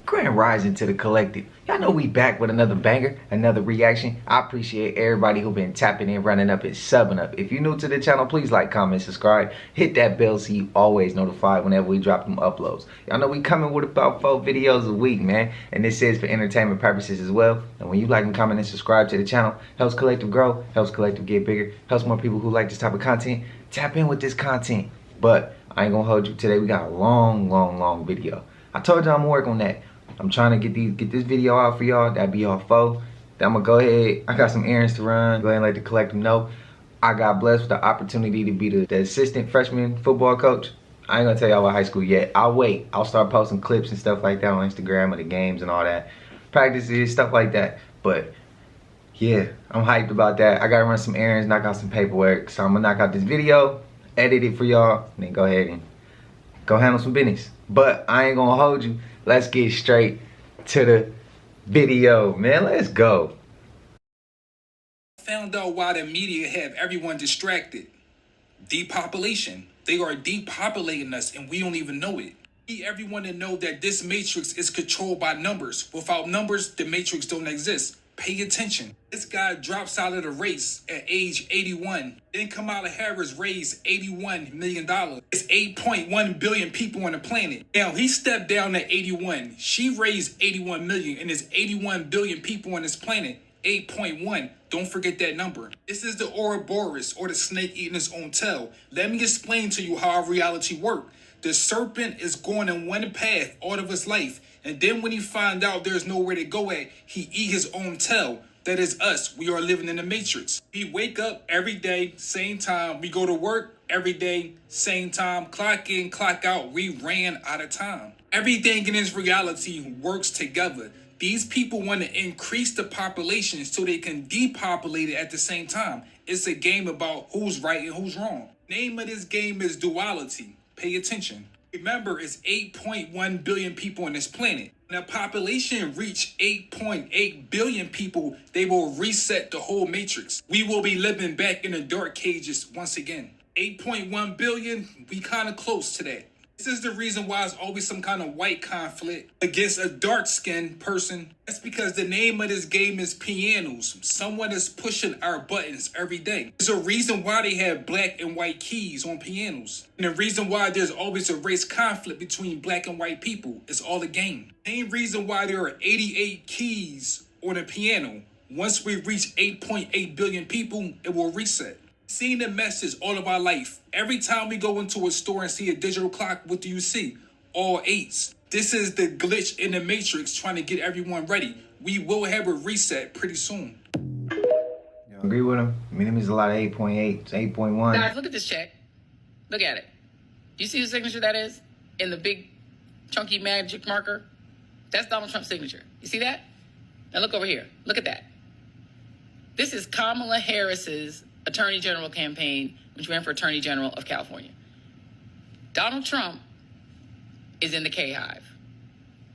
Grand rising to the collective. Y'all know we back with another banger, another reaction. I appreciate everybody who been tapping in, running up, and subbing up. If you're new to the channel, please like, comment, subscribe. Hit that bell so you always notified whenever we drop them uploads. Y'all know we coming with about 4 videos a week, man. And this is for entertainment purposes as well. And when you like and comment and subscribe to the channel, helps Collective grow, helps Collective get bigger, helps more people who like this type of content tap in with this content. But I ain't gonna hold you today. We got a long video. I told y'all I'm gonna work on that. I'm trying to get this video out for y'all. That'd be all 4. Then I'm gonna go ahead. I got some errands to run. Go ahead and let the collective know. I got blessed with the opportunity to be the assistant freshman football coach. I ain't gonna tell y'all about high school yet. I'll wait. I'll start posting clips and stuff like that on Instagram of the games and all that. Practices, stuff like that. But yeah, I'm hyped about that. I gotta run some errands, knock out some paperwork. So I'm gonna knock out this video, edit it for y'all, and then go ahead and go handle some business. But I ain't gonna hold you. Let's get straight to the video, man. Let's go. Found out why the media have everyone distracted. Depopulation. They are depopulating us and we don't even know it. Need everyone to know that this matrix is controlled by numbers. Without numbers, the matrix don't exist. Pay attention. This guy drops out of the race at age 81. Then Kamala Harris raised $81 million. It's 8.1 billion people on the planet. Now he stepped down at 81. She raised 81 million and there's 81 billion people on this planet. 8.1. Don't forget that number. This is the Ouroboros, or the snake eating its own tail. Let me explain to you how our reality works. The serpent is going in one path all of his life. And then when he find out there's nowhere to go at, he eat his own tail. That is us. We are living in the matrix. We wake up every day, same time. We go to work every day, same time. Clock in, clock out. We ran out of time. Everything in this reality works together. These people want to increase the population so they can depopulate it at the same time. It's a game about who's right and who's wrong. Name of this game is duality. Pay attention. Remember, it's 8.1 billion people on this planet. When the population reach 8.8 billion people, they will reset the whole matrix. We will be living back in the dark cages once again. 8.1 billion, we kind of close to that. This is the reason why it's always some kind of white conflict against a dark-skinned person. That's because the name of this game is pianos. Someone is pushing our buttons every day. There's a reason why they have black and white keys on pianos. And the reason why there's always a race conflict between black and white people is all a game. Same reason why there are 88 keys on a piano. Once we reach 8.8 billion people, it will reset. Seeing the message all of our life. Every time we go into a store and see a digital clock, what do you see? All 8s. This is the glitch in the matrix trying to get everyone ready. We will have a reset pretty soon. You agree with him? I mean, there's a lot of 8.8, it's 8.1. Guys, look at this check. Look at it. Do you see the signature that is? In the big chunky magic marker? That's Donald Trump's signature. You see that? Now look over here. Look at that. This is Kamala Harris's Attorney General campaign, which ran for Attorney General of California. Donald Trump is in the K-Hive.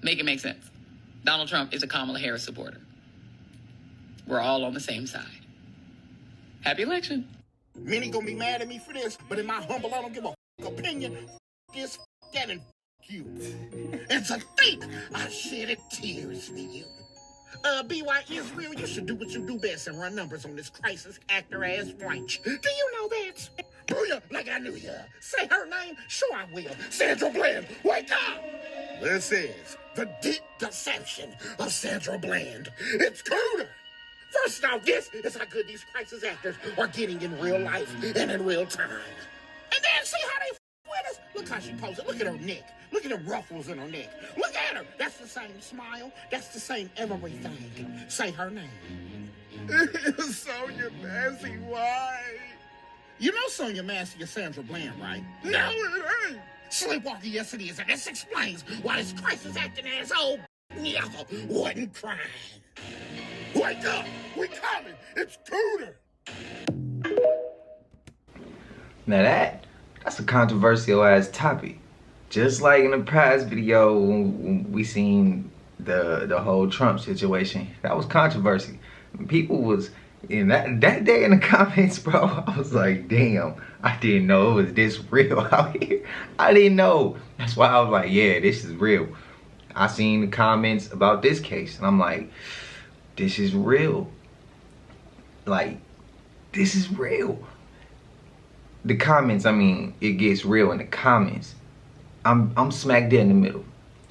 Make it make sense. Donald Trump is a Kamala Harris supporter. We're all on the same side. Happy election. Many gonna be mad at me for this, but in my humble, I don't give a opinion. This, that, and you. It's a fate. I shedded tears for you. BY Israel, you should do what you do best and run numbers on this crisis actor-ass wench. Do you know that? Booyah, like I knew ya. Say her name? Sure I will. Sandra Bland, wake up! This is the deep deception of Sandra Bland. It's Cooter. First off, this is how good these crisis actors are getting in real life and in real time. And then see how they with us? Look how she poses. Look at her neck. Look at the ruffles in her neck. Look at her. That's the same smile. That's the same everything. Say her name. Sonia Massey, why? You know Sonia Massey is Sandra Bland, right? No, it ain't. Sleepwalker, yes it is. And this explains why this crisis acting asshole never wasn't crying. Wake up. We coming. It's Cooter. Now that's a controversial ass topic. Just like in the past video when we seen the whole Trump situation, that was controversy. People was And that day in the comments, bro, I was like, damn, I didn't know it was this real out here. I didn't know. That's why I was like, yeah, this is real. I seen the comments about this case, and I'm like, this is real. Like, this is real. The comments, I mean, it gets real in the comments. I'm smack dead in the middle.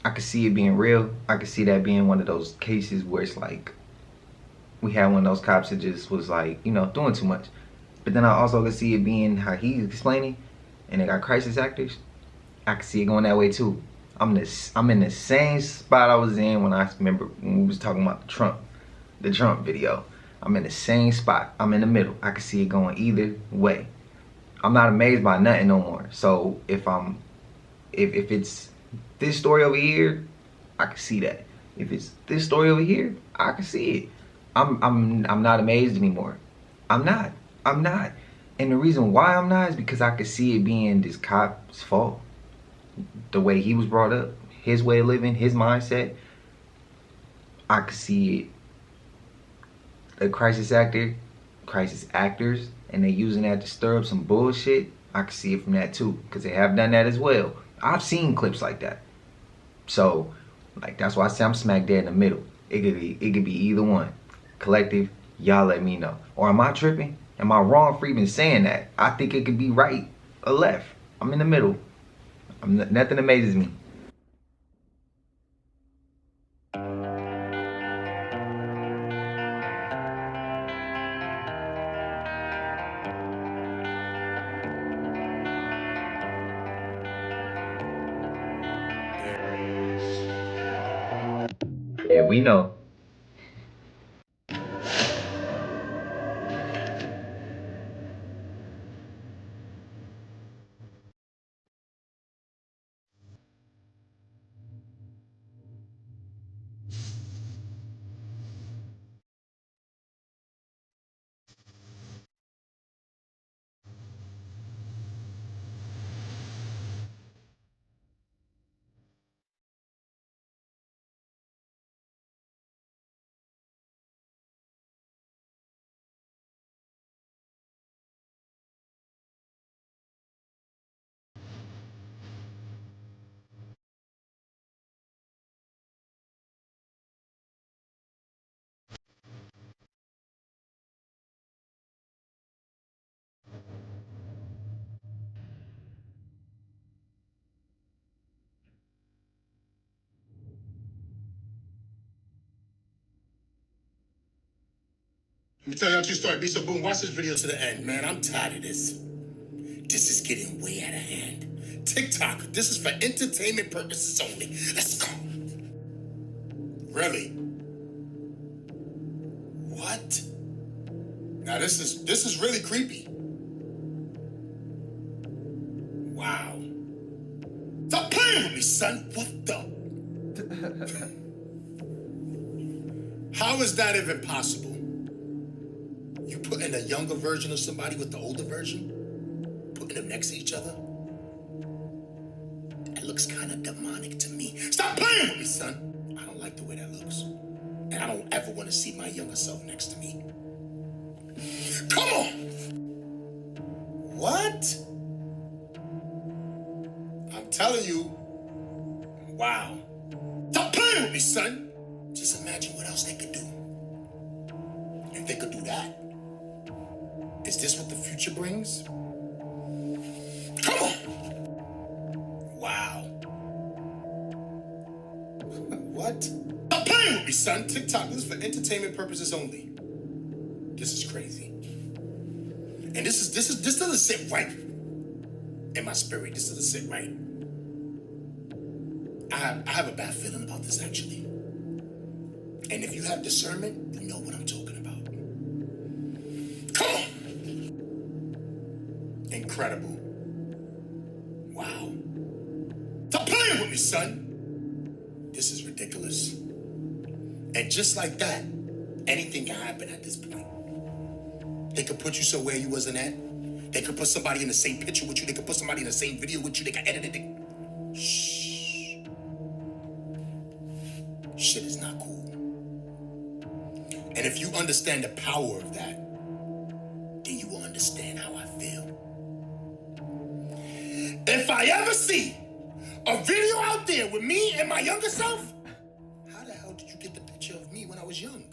I could see it being real. I could see that being one of those cases where it's like, we had one of those cops that just was like, you know, doing too much. But then I also could see it being how he's explaining, and they got crisis actors. I could see it going that way too. I'm in the same spot I was in when I remember when we was talking about the Trump video. I'm in the same spot. I'm in the middle. I could see it going either way. I'm not amazed by nothing no more. So if it's this story over here, I can see that. If it's this story over here, I can see it. I'm not amazed anymore. I'm not. And the reason why I'm not is because I could see it being this cop's fault. The way he was brought up, his way of living, his mindset. I could see it. A crisis actors, and they using that to stir up some bullshit. I could see it from that too, because they have done that as well. I've seen clips like that. So, like, that's why I say I'm smack dead in the middle. It could be either one. Collective, y'all let me know. Or am I tripping? Am I wrong for even saying that? I think it could be right or left. I'm in the middle. Nothing amazes me. Yeah, we know. Let me tell you how true story. Be so boom. Watch this video to the end, man. I'm tired of this. This is getting way out of hand. TikTok, this is for entertainment purposes only. Let's go. Really? What? Now this is really creepy. Wow. Stop playing with me, son. What the? How is that even possible? You putting a younger version of somebody with the older version? Putting them next to each other? It looks kind of demonic to me. Stop playing with me, son. I don't like the way that looks. And I don't ever want to see my younger self next to me. Come on! What? I'm telling you. Wow. Stop playing with me, son. Just imagine what else they could do. If they could do that. Is this what the future brings? Come on! Wow. What? Stop playing with me, son. TikTok, this is for entertainment purposes only. This is crazy. And this doesn't sit right in my spirit. This doesn't sit right. I have a bad feeling about this, actually. And if you have discernment, you know what I'm talking about. Come on! Incredible. Wow. Stop playing with me, son. This is ridiculous. And just like that, anything can happen at this point. They could put you somewhere you wasn't at. They could put somebody in the same picture with you. They could put somebody in the same video with you. They could edit it. Shh. Shit is not cool. And And if you understand the power of that, then you will understand how I feel. If I ever see a video out there with me and my younger self, how the hell did you get the picture of me when I was young?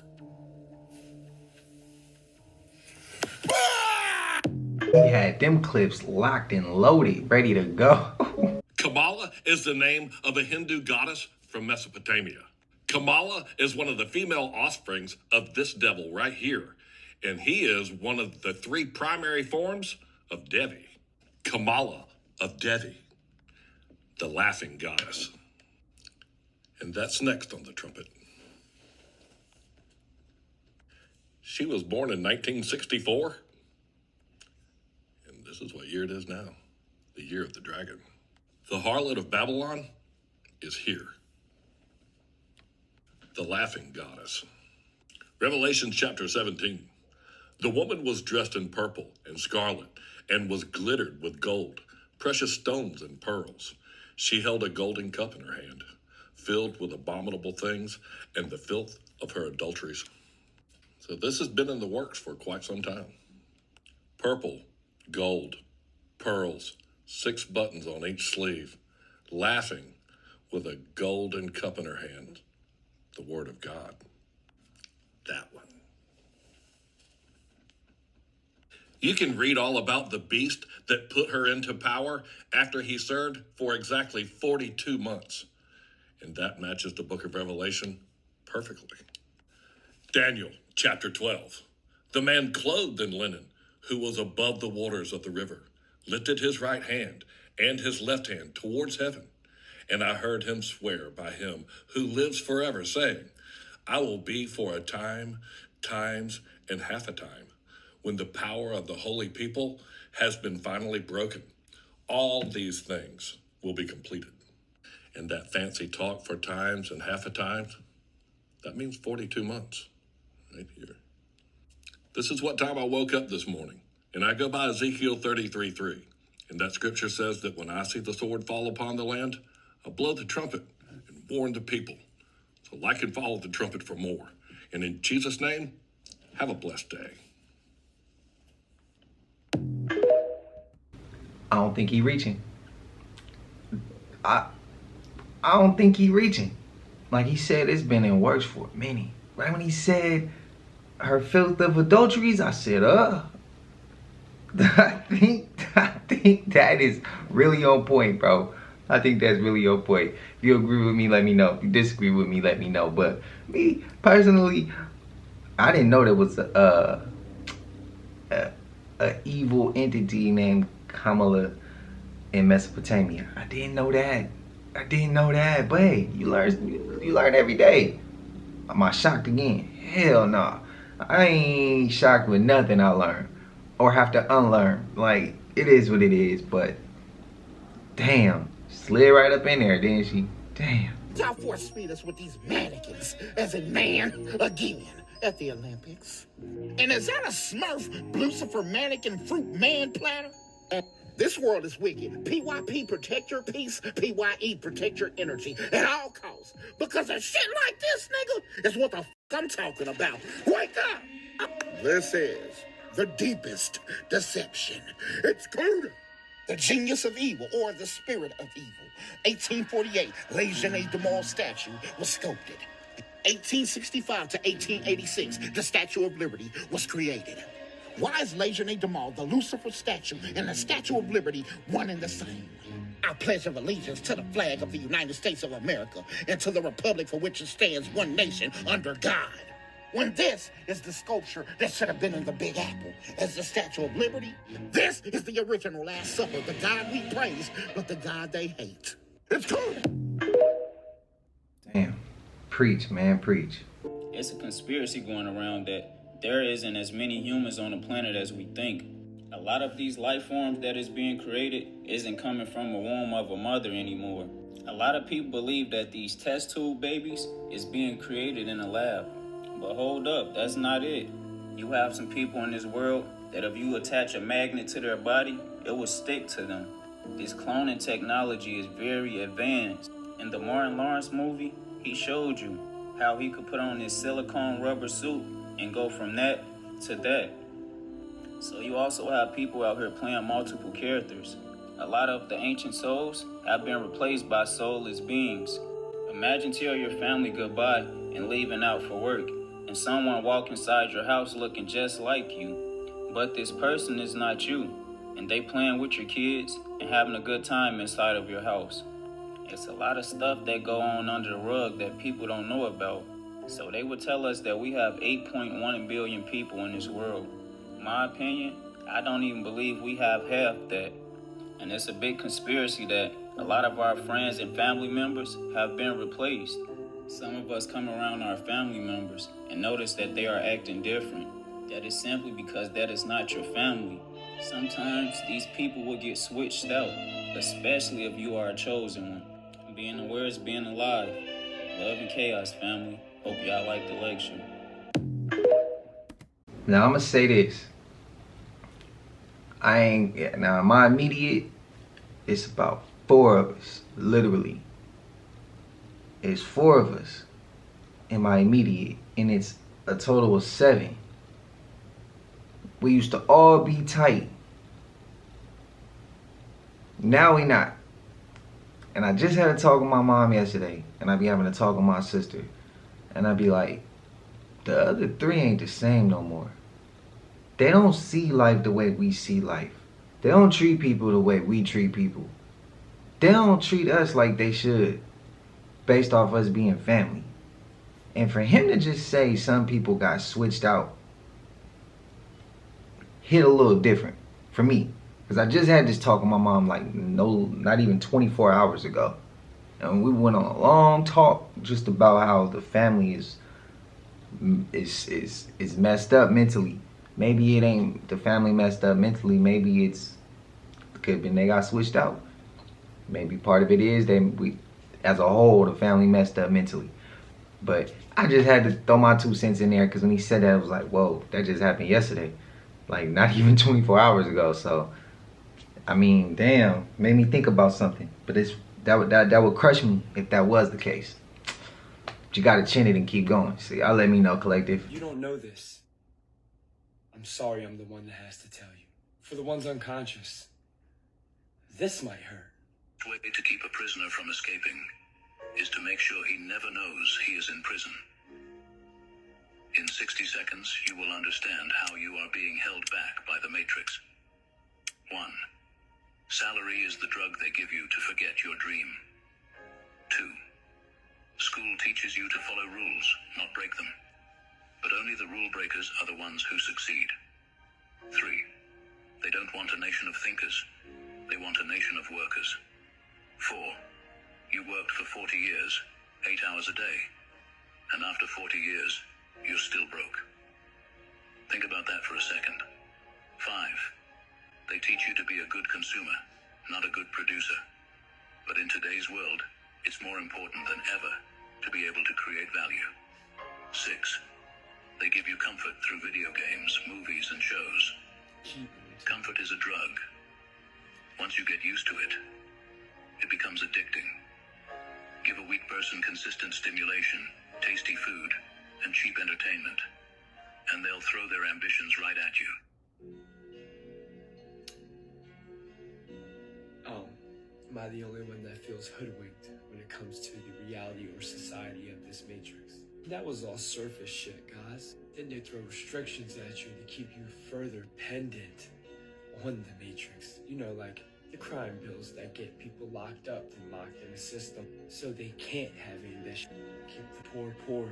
He had them clips locked and loaded, ready to go. Kamala is the name of a Hindu goddess from Mesopotamia. Kamala is one of the female offsprings of this devil right here, and he is one of the three primary forms of Devi. Kamala of Devi, the laughing goddess. And that's next on the trumpet. She was born in 1964, and this is what year it is now, the year of the dragon. The harlot of Babylon is here. The laughing goddess. Revelation chapter 17. The woman was dressed in purple and scarlet and was glittered with gold, precious stones and pearls. She held a golden cup in her hand, filled with abominable things and the filth of her adulteries. So this has been in the works for quite some time. Purple, gold, pearls, 6 buttons on each sleeve, laughing with a golden cup in her hand. The word of God. That one. You can read all about the beast that put her into power after he served for exactly 42 months. And that matches the book of Revelation perfectly. Daniel chapter 12. The man clothed in linen, who was above the waters of the river, lifted his right hand and his left hand towards heaven. And I heard him swear by him who lives forever, saying, I will be for a time, times, and half a time, when the power of the holy people has been finally broken. All these things will be completed. And that fancy talk for times and half a time, that means 42 months, right here. This is what time I woke up this morning, and I go by Ezekiel 33:3. And that scripture says that when I see the sword fall upon the land, I'll blow the trumpet and warn the people. So like and follow the trumpet for more. And in Jesus' name, have a blessed day. I don't think he reaching. I don't think he reaching. Like he said, it's been in works for a minute. Right when he said her filth of adulteries, I said, I think that is really on point, bro. I think that's really on point. If you agree with me, let me know. If you disagree with me, let me know. But me, personally, I didn't know there was a evil entity named Kamala in Mesopotamia. I didn't know that. But hey, you learn every day. Am I shocked again? Hell no. I ain't shocked with nothing I learned or have to unlearn. Like, it is what it is, but damn, slid right up in there, didn't she? Damn. Y'all force feed us with these mannequins, as in man, again, at the Olympics. And is that a Smurf Lucifer mannequin fruit man platter? This world is wicked. PYP, protect your peace. PYE, protect your energy at all costs. Because a shit like this, nigga, is what the I'm talking about. Wake up! This is the deepest deception. It's Kuda, the genius of evil, or the spirit of evil. 1848, Legionnaire de Mall statue was sculpted. 1865 to 1886, the Statue of Liberty was created. Why is Legionnaire de Mall, the Lucifer statue, and the Statue of Liberty one and the same? I pledge of allegiance to the flag of the United States of America and to the republic for which it stands, one nation, under God. When this is the sculpture that should have been in the Big Apple as the Statue of Liberty, this is the original Last Supper, the God we praise, but the God they hate. It's good. Damn. Preach, man, preach. It's a conspiracy going around that there isn't as many humans on the planet as we think. A lot of these life forms that is being created isn't coming from a womb of a mother anymore. A lot of people believe that these test tube babies is being created in a lab. But hold up, that's not it. You have some people in this world that if you attach a magnet to their body, it will stick to them. This cloning technology is very advanced. In the Martin Lawrence movie, he showed you how he could put on this silicone rubber suit and go from that to that. So you also have people out here playing multiple characters. A lot of the ancient souls have been replaced by soulless beings. Imagine telling your family goodbye and leaving out for work, and someone walk inside your house looking just like you. But this person is not you, and they playing with your kids and having a good time inside of your house. It's a lot of stuff that go on under the rug that people don't know about. So they would tell us that we have 8.1 billion people in this world. In my opinion, I don't even believe we have half that. And it's a big conspiracy that a lot of our friends and family members have been replaced. Some of us come around our family members and notice that they are acting different. That is simply because that is not your family. Sometimes these people will get switched out, especially if you are a chosen one. Being aware is being alive. Love and chaos, family. Hope y'all like the lecture. Now I'm gonna say this. Now my immediate, it's about 4 of us, literally. It's 4 of us in my immediate, and it's a total of 7. We used to all be tight. Now we not. And I just had a talk with my mom yesterday, and I be having a talk with my sister, and I be like, the other 3 ain't the same no more. They don't see life the way we see life. They don't treat people the way we treat people. They don't treat us like they should, based off us being family. And for him to just say some people got switched out hit a little different for me. Because I just had this talk with my mom not even 24 hours ago. And we went on a long talk just about how the family is messed up mentally. Maybe it ain't the family messed up mentally. Maybe it could have been they got switched out. Maybe part of it is we, as a whole, the family messed up mentally. But I just had to throw my 2 cents in there because when he said that, I was like, whoa, that just happened yesterday. Like, not even 24 hours ago. So, I mean, damn, made me think about something. But that would crush me if that was the case. But you gotta chin it and keep going. See, y'all let me know, collective. You don't know this. I'm sorry I'm the one that has to tell you. For the ones unconscious, this might hurt. The way to keep a prisoner from escaping is to make sure he never knows he is in prison. In 60 seconds, you will understand how you are being held back by the Matrix. 1. Salary is the drug they give you to forget your dream. 2. School teaches you to follow rules, not break them. But only the rule breakers are the ones who succeed. 3. They don't want a nation of thinkers. They want a nation of workers. 4. You worked for 40 years, 8 hours a day. And after 40 years, you're still broke. Think about that for a second. 5. They teach you to be a good consumer, not a good producer. But in today's world, it's more important than ever to be able to create value. 6. They give you comfort through video games, movies, and shows. Comfort is a drug. Once you get used to it, it becomes addicting. Give a weak person consistent stimulation, tasty food, and cheap entertainment, and they'll throw their ambitions right at you. Am I the only one that feels hoodwinked when it comes to the reality or society of this Matrix? That was all surface shit, guys. Then they throw restrictions at you to keep you further dependent on the Matrix. You know, like the crime bills that get people locked up and locked in a system so they can't have ambition. Keep the poor.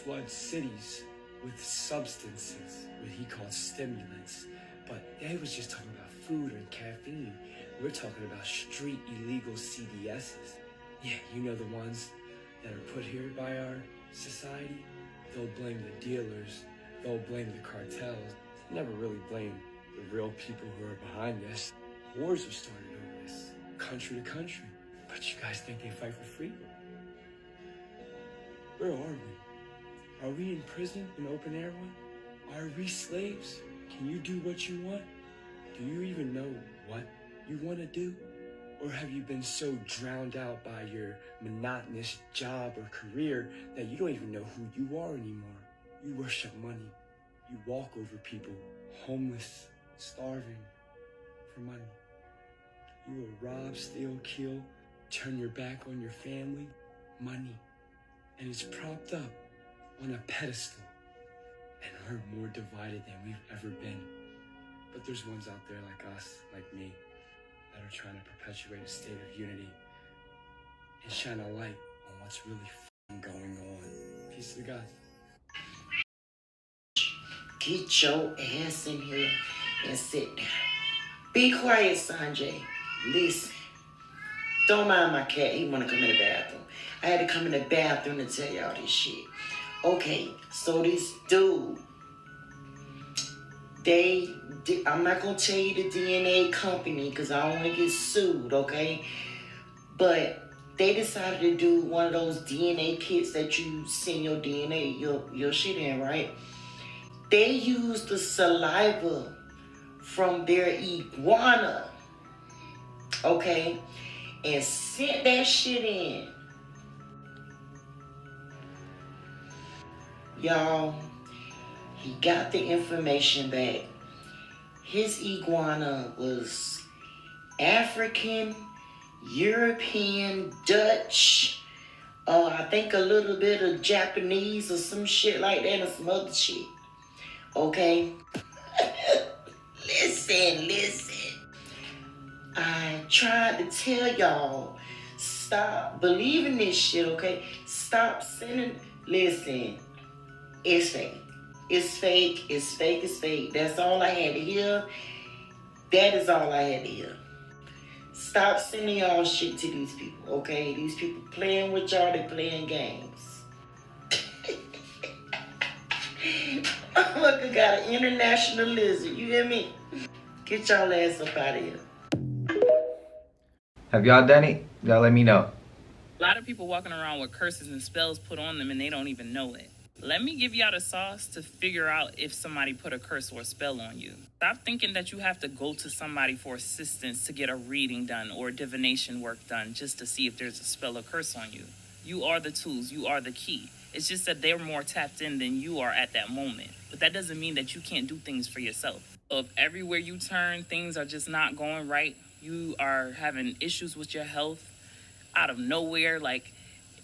Flood cities with substances, what he called stimulants. But they was just talking about food and caffeine. We're talking about street illegal CDSs. Yeah, you know the ones that are put here by our society? They'll blame the dealers, they'll blame the cartels. They never really blame the real people who are behind this. Wars are started over this, country to country. But you guys think they fight for freedom? Where are we? Are we in prison, an open air one? Are we slaves? Can you do what you want? Do you even know what you want to do? Or have you been so drowned out by your monotonous job or career that you don't even know who you are anymore? You worship money. You walk over people, homeless, starving, for money. You will rob, steal, kill, turn your back on your family, money. And it's propped up on a pedestal. And we're more divided than we've ever been. But there's ones out there like us, like me, that are trying to perpetuate a state of unity and shine a light on what's really going on. Peace to God. Get your ass in here and sit down. Be quiet, Sanjay. Listen. Don't mind my cat. He want to come in the bathroom. I had to come in the bathroom to tell y'all this shit. Okay, so this dude, I'm not going to tell you the DNA company because I don't want to get sued, okay? But they decided to do one of those DNA kits that you send your DNA, your shit in, right? They used the saliva from their iguana, okay? And sent that shit in. Y'all, he got the information back. His iguana was African, European, Dutch, I think a little bit of Japanese or some shit like that or some other shit. Okay? Listen. I tried to tell y'all, stop believing this shit, okay? Stop sending, listen, it's fake. It's fake, it's fake, it's fake. That's all I had to hear. That is all I had to hear. Stop sending y'all shit to these people, okay? These people playing with y'all, they playing games. Look, I got an international lizard, you hear me? Get y'all ass up out of here. Have y'all done it? Y'all let me know. A lot of people walking around with curses and spells put on them and they don't even know it. Let me give y'all the sauce to figure out if somebody put a curse or a spell on you. Stop thinking that you have to go to somebody for assistance to get a reading done or divination work done just to see if there's a spell or curse on you. You are the tools. You are the key. It's just that they're more tapped in than you are at that moment. But that doesn't mean that you can't do things for yourself. So if everywhere you turn, things are just not going right, you are having issues with your health out of nowhere, like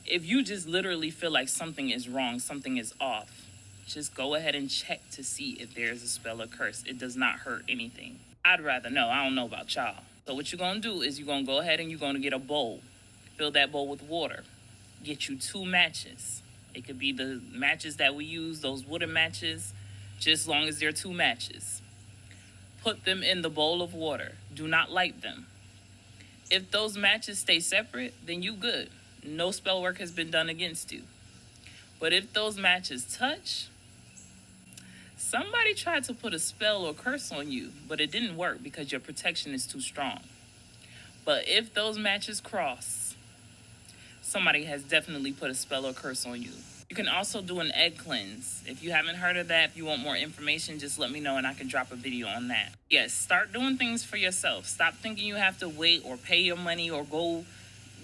if you just literally feel like something is wrong, something is off, just go ahead and check to see if there's a spell or curse. It does not hurt anything. I'd rather know. I don't know about y'all. So what you're going to do is you're going to go ahead and you're going to get a bowl. Fill that bowl with water. Get you 2 matches. It could be the matches that we use, those wooden matches, just as long as they're 2 matches. Put them in the bowl of water. Do not light them. If those matches stay separate, then you good. No spell work has been done against you. But if those matches touch, somebody tried to put a spell or curse on you, but it didn't work because your protection is too strong. But if those matches cross, somebody has definitely put a spell or curse on you. You can also do an egg cleanse. If you haven't heard of that, if you want more information, just let me know and I can drop a video on that. Yes, start doing things for yourself. Stop thinking you have to wait or pay your money or go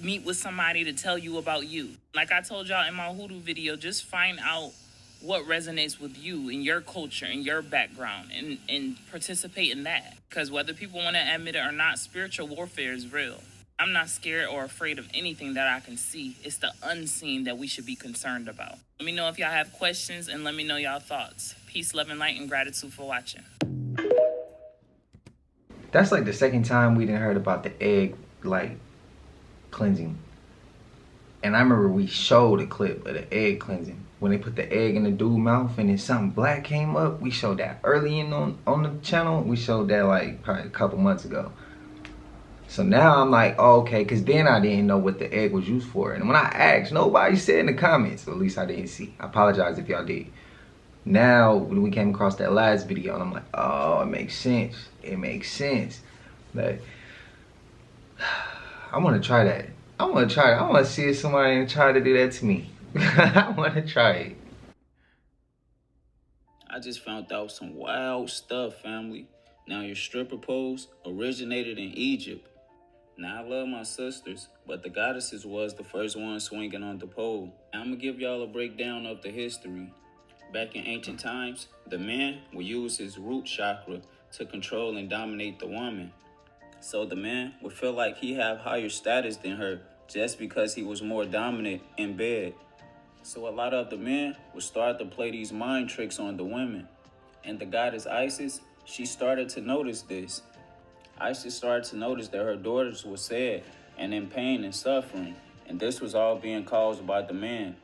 meet with somebody to tell you about you. Like I told y'all in my hoodoo video, just find out what resonates with you in your culture, in your background, and participate in that. Because whether people want to admit it or not, spiritual warfare is real. I'm not scared or afraid of anything that I can see. It's the unseen that we should be concerned about. Let me know if y'all have questions and let me know y'all thoughts. Peace, love, and light, and gratitude for watching. That's like the second time we didn't heard about the egg, like, cleansing. And I remember we showed a clip of the egg cleansing. When they put the egg in the dude's mouth and then something black came up, we showed that early in on the channel. We showed that like probably a couple months ago. So now I'm like, oh, okay, because then I didn't know what the egg was used for. And when I asked, nobody said in the comments, or at least I didn't see. I apologize if y'all did. Now, when we came across that last video, and I'm like, oh, it makes sense. It makes sense. Like, I want to try that. I want to try it. I want to see if somebody try to do that to me. I want to try it. I just found out some wild stuff, family. Now, your stripper pose originated in Egypt. Now, I love my sisters, but the goddesses was the first one swinging on the pole. Now, I'm going to give y'all a breakdown of the history. Back in ancient times, the man would use his root chakra to control and dominate the woman. So the man would feel like he have higher status than her just because he was more dominant in bed. So a lot of the men would start to play these mind tricks on the women. And the goddess Isis, she started to notice this. Isis started to notice that her daughters were sad and in pain and suffering, and this was all being caused by the man.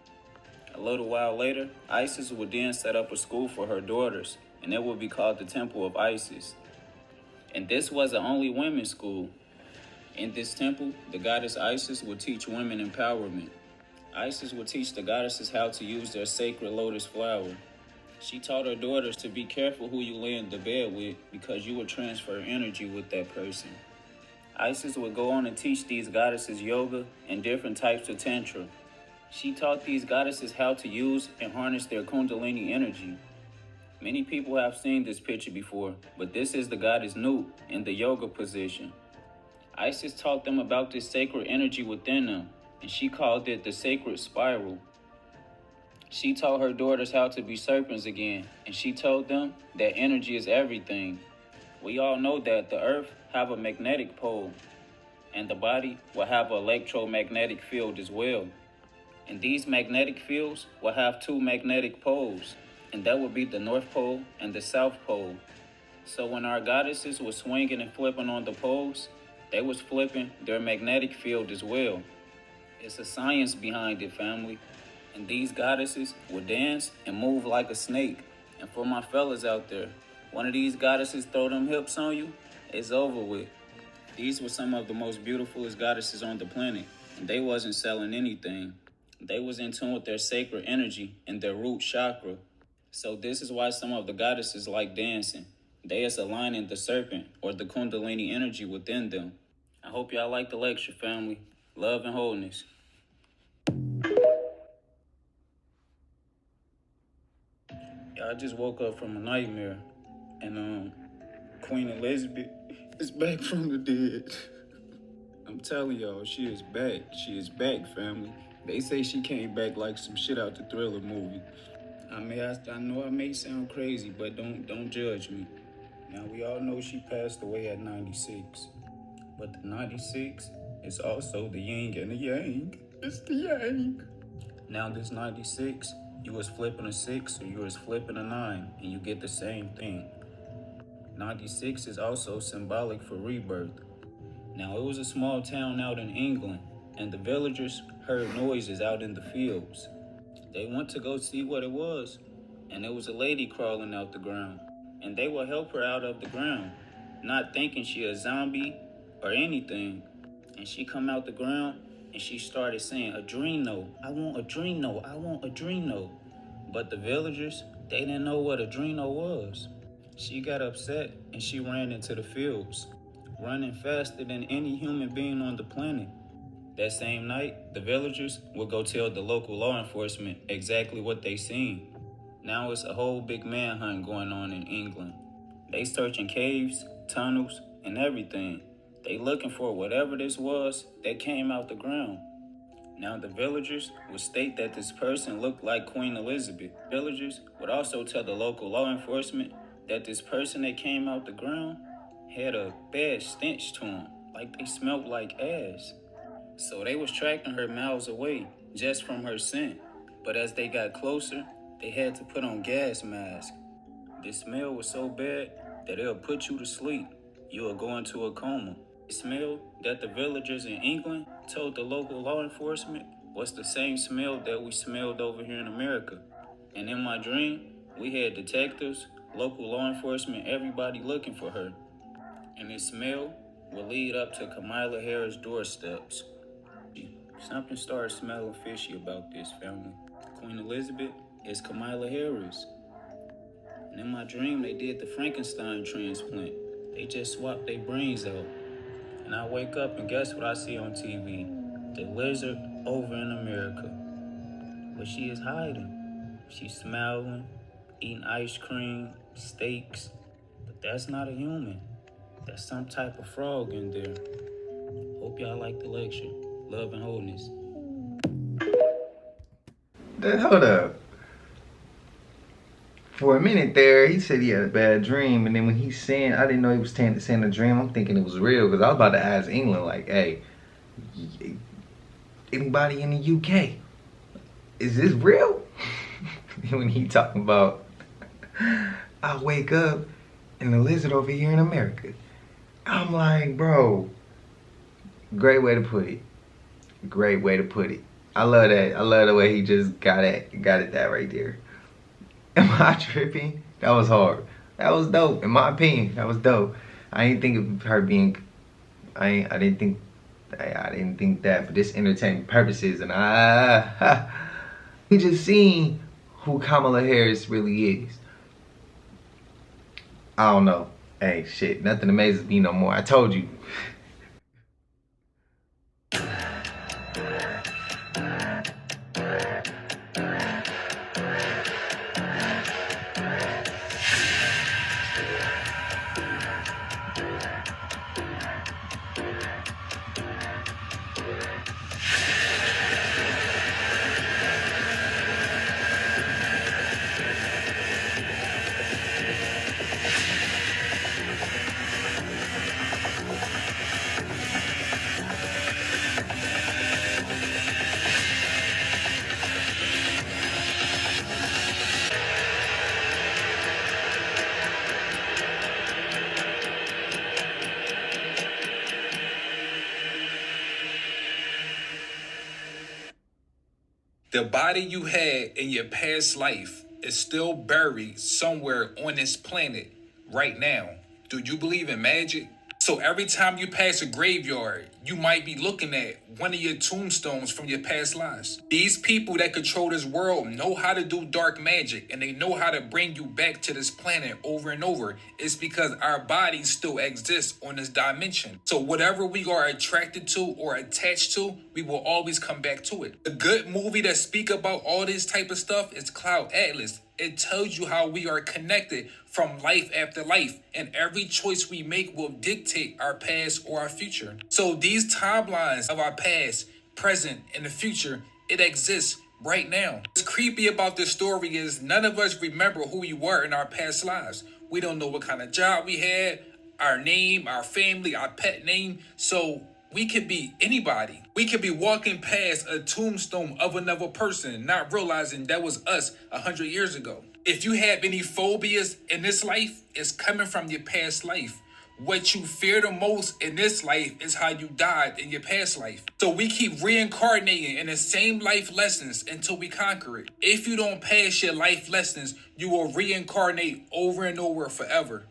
A little while later, Isis would then set up a school for her daughters, and it would be called the Temple of Isis. And this was the only women's school. In this temple, the goddess Isis would teach women empowerment. Isis would teach the goddesses how to use their sacred lotus flower. She taught her daughters to be careful who you lay in the bed with because you will transfer energy with that person. Isis would go on and teach these goddesses yoga and different types of tantra. She taught these goddesses how to use and harness their kundalini energy. Many people have seen this picture before, but this is the goddess Nut in the yoga position. Isis taught them about this sacred energy within them, and she called it the sacred spiral. She taught her daughters how to be serpents again, and she told them that energy is everything. We all know that the earth have a magnetic pole, and the body will have an electromagnetic field as well. And these magnetic fields will have two magnetic poles, and that would be the North Pole and the South Pole. So when our goddesses were swinging and flipping on the poles, they was flipping their magnetic field as well. It's a science behind it, family. And these goddesses would dance and move like a snake. And for my fellas out there, one of these goddesses throw them hips on you, it's over with. These were some of the most beautifulest goddesses on the planet, and they wasn't selling anything. They was in tune with their sacred energy and their root chakra. So this is why some of the goddesses like dancing. They is aligning the serpent or the kundalini energy within them. I hope y'all like the lecture, family. Love and wholeness. Yeah, I just woke up from a nightmare, and Queen Elizabeth is back from the dead. I'm telling y'all, she is back. She is back, family. They say she came back like some shit out the Thriller movie. I know I may sound crazy, but don't judge me. Now, we all know she passed away at 96. But the 96 is also the yin and the yang. It's the yang. Now, this 96, you was flipping a 6 or you was flipping a 9, and you get the same thing. 96 is also symbolic for rebirth. Now, it was a small town out in England, and the villagers heard noises out in the fields. They went to go see what it was, and there was a lady crawling out the ground, and they would help her out of the ground, not thinking she a zombie or anything. And she come out the ground, and she started saying, "Adreno, I want Adreno, I want Adreno." But the villagers, they didn't know what Adreno was. She got upset, and she ran into the fields, running faster than any human being on the planet. That same night, the villagers would go tell the local law enforcement exactly what they seen. Now it's a whole big manhunt going on in England. They searching caves, tunnels, and everything. They looking for whatever this was that came out the ground. Now the villagers would state that this person looked like Queen Elizabeth. Villagers would also tell the local law enforcement that this person that came out the ground had a bad stench to him, like they smelled like ass. So they was tracking her miles away just from her scent. But as they got closer, they had to put on gas masks. The smell was so bad that it'll put you to sleep. You'll go into a coma. The smell that the villagers in England told the local law enforcement was the same smell that we smelled over here in America. And in my dream, we had detectives, local law enforcement, everybody looking for her. And this smell will lead up to Kamala Harris' doorsteps. Something started smelling fishy about this, family. Queen Elizabeth is Kamala Harris. And in my dream, they did the Frankenstein transplant. They just swapped their brains out. And I wake up and guess what I see on TV? The lizard over in America. But she is hiding. She's smiling, eating ice cream, steaks. But that's not a human. That's some type of frog in there. Hope y'all like the lecture. Love and wholeness. Hold up. For a minute there, he said he had a bad dream, and then when he's saying, I didn't know he was saying a dream. I'm thinking it was real, because I was about to ask England, like, hey, anybody in the UK, is this real? When he talking about, I wake up and the lizard over here in America. I'm like, bro, great way to put it. Great way to put it. I love that. I love the way he just got it that right there. Am I tripping? That was hard. That was dope. In my opinion, that was dope. I didn't think of her being. I didn't think that for this entertainment purposes. And we just seen who Kamala Harris really is. I don't know. Hey, shit. Nothing amazes me no more. I told you. The body you had in your past life is still buried somewhere on this planet right now. Do you believe in magic? So every time you pass a graveyard, you might be looking at one of your tombstones from your past lives. These people that control this world know how to do dark magic, and they know how to bring you back to this planet over and over. It's because our bodies still exist on this dimension. So whatever we are attracted to or attached to, we will always come back to it. A good movie that speak about all this type of stuff is Cloud Atlas. It tells you how we are connected from life after life, and every choice we make will dictate our past or our future. So these timelines of our past, present, and the future, it exists right now. What's creepy about this story is none of us remember who we were in our past lives. We don't know what kind of job we had, our name, our family, our pet name. So we could be anybody. We could be walking past a tombstone of another person, not realizing that was us 100 years ago. If you have any phobias in this life, it's coming from your past life. What you fear the most in this life is how you died in your past life. So we keep reincarnating in the same life lessons until we conquer it. If you don't pass your life lessons, you will reincarnate over and over forever.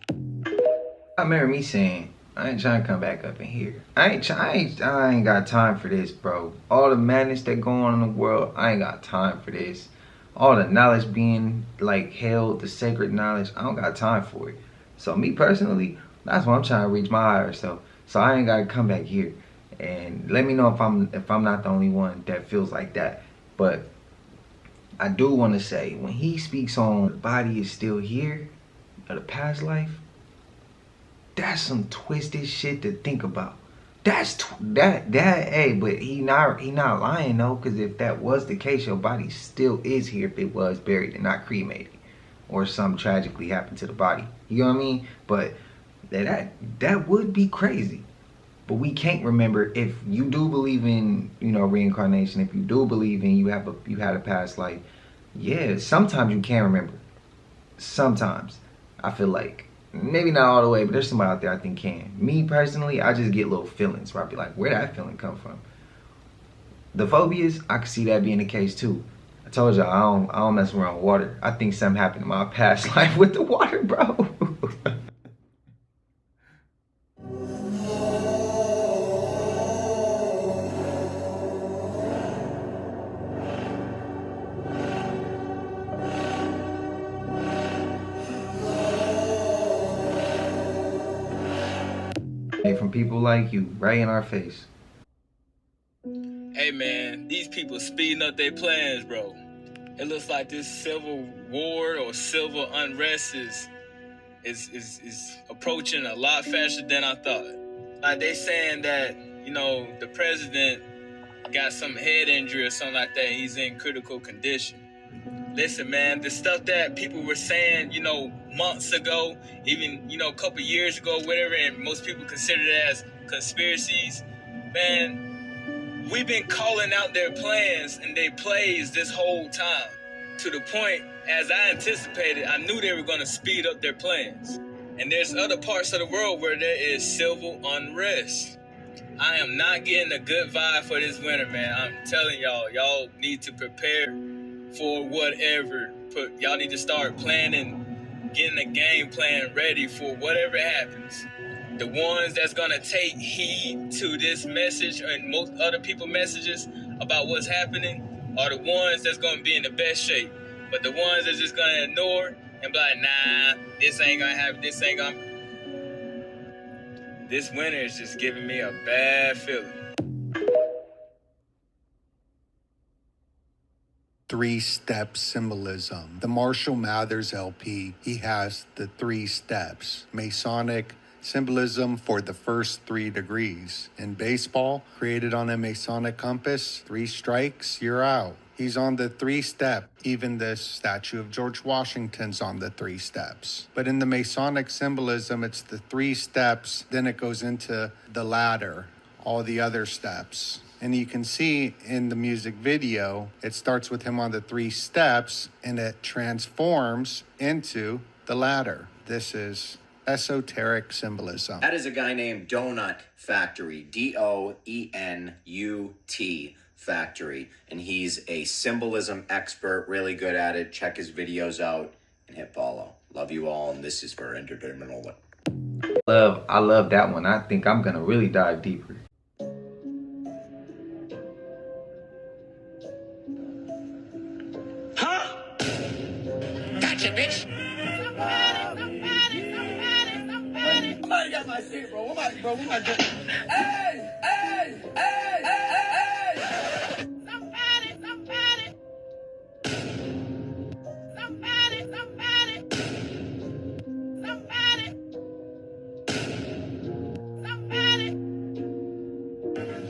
I remember me saying, I ain't trying to come back up in here. I ain't got time for this, bro. All the madness that going on in the world, I ain't got time for this. All the knowledge being like held, the sacred knowledge, I don't got time for it. So me personally, that's why I'm trying to reach my higher self. So I ain't gotta come back here. And let me know if I'm not the only one that feels like that. But I do want to say, when he speaks on the body is still here, of the past life, that's some twisted shit to think about. Hey, but he not lying though, because if that was the case, your body still is here if it was buried and not cremated, or something tragically happened to the body. You know what I mean? But that would be crazy. But we can't remember. If you do believe in, reincarnation, if you do believe in you had a past life, yeah, sometimes you can't remember. Sometimes I feel like. Maybe not all the way, but there's somebody out there I think can. Me personally, I just get little feelings where I be like, where'd that feeling come from? The phobias, I can see that being the case too. I told y'all I don't mess around with water. I think something happened in my past life with the water, bro. From people like you, right in our face. Hey man, these people speeding up their plans, bro. It looks like this civil war or civil unrest is approaching a lot faster than I thought. Like they saying that, the president got some head injury or something like that. He's in critical condition. Listen, man, the stuff that people were saying, months ago, even, a couple years ago, whatever, and most people consider it as conspiracies, man, we've been calling out their plans and their plays this whole time. To the point, as I anticipated, I knew they were going to speed up their plans. And there's other parts of the world where there is civil unrest. I am not getting a good vibe for this winter, man. I'm telling y'all need to prepare for whatever. Y'all need to start planning, getting a game plan ready for whatever happens. The ones that's gonna take heed to this message and most other people's messages about what's happening are the ones that's gonna be in the best shape. But the ones that's just gonna ignore and be like, nah, this ain't gonna happen, This winter is just giving me a bad feeling. Three-step symbolism. The Marshall Mathers LP, he has the 3 steps. Masonic symbolism for the first 3 degrees. In baseball, created on a Masonic compass, 3 strikes, you're out. He's on the 3-step. Even the statue of George Washington's on the 3 steps. But in the Masonic symbolism, it's the 3 steps, then it goes into the ladder, all the other steps. And you can see in the music video, it starts with him on the 3 steps and it transforms into the ladder. This is esoteric symbolism. That is a guy named Donut Factory, Doenut Factory. And he's a symbolism expert, really good at it. Check his videos out and hit follow. Love you all, and this is for entertainment only. I love that one. I think I'm gonna really dive deeper. Gotcha, bitch. Somebody got my shit, bro. We might go. Hey!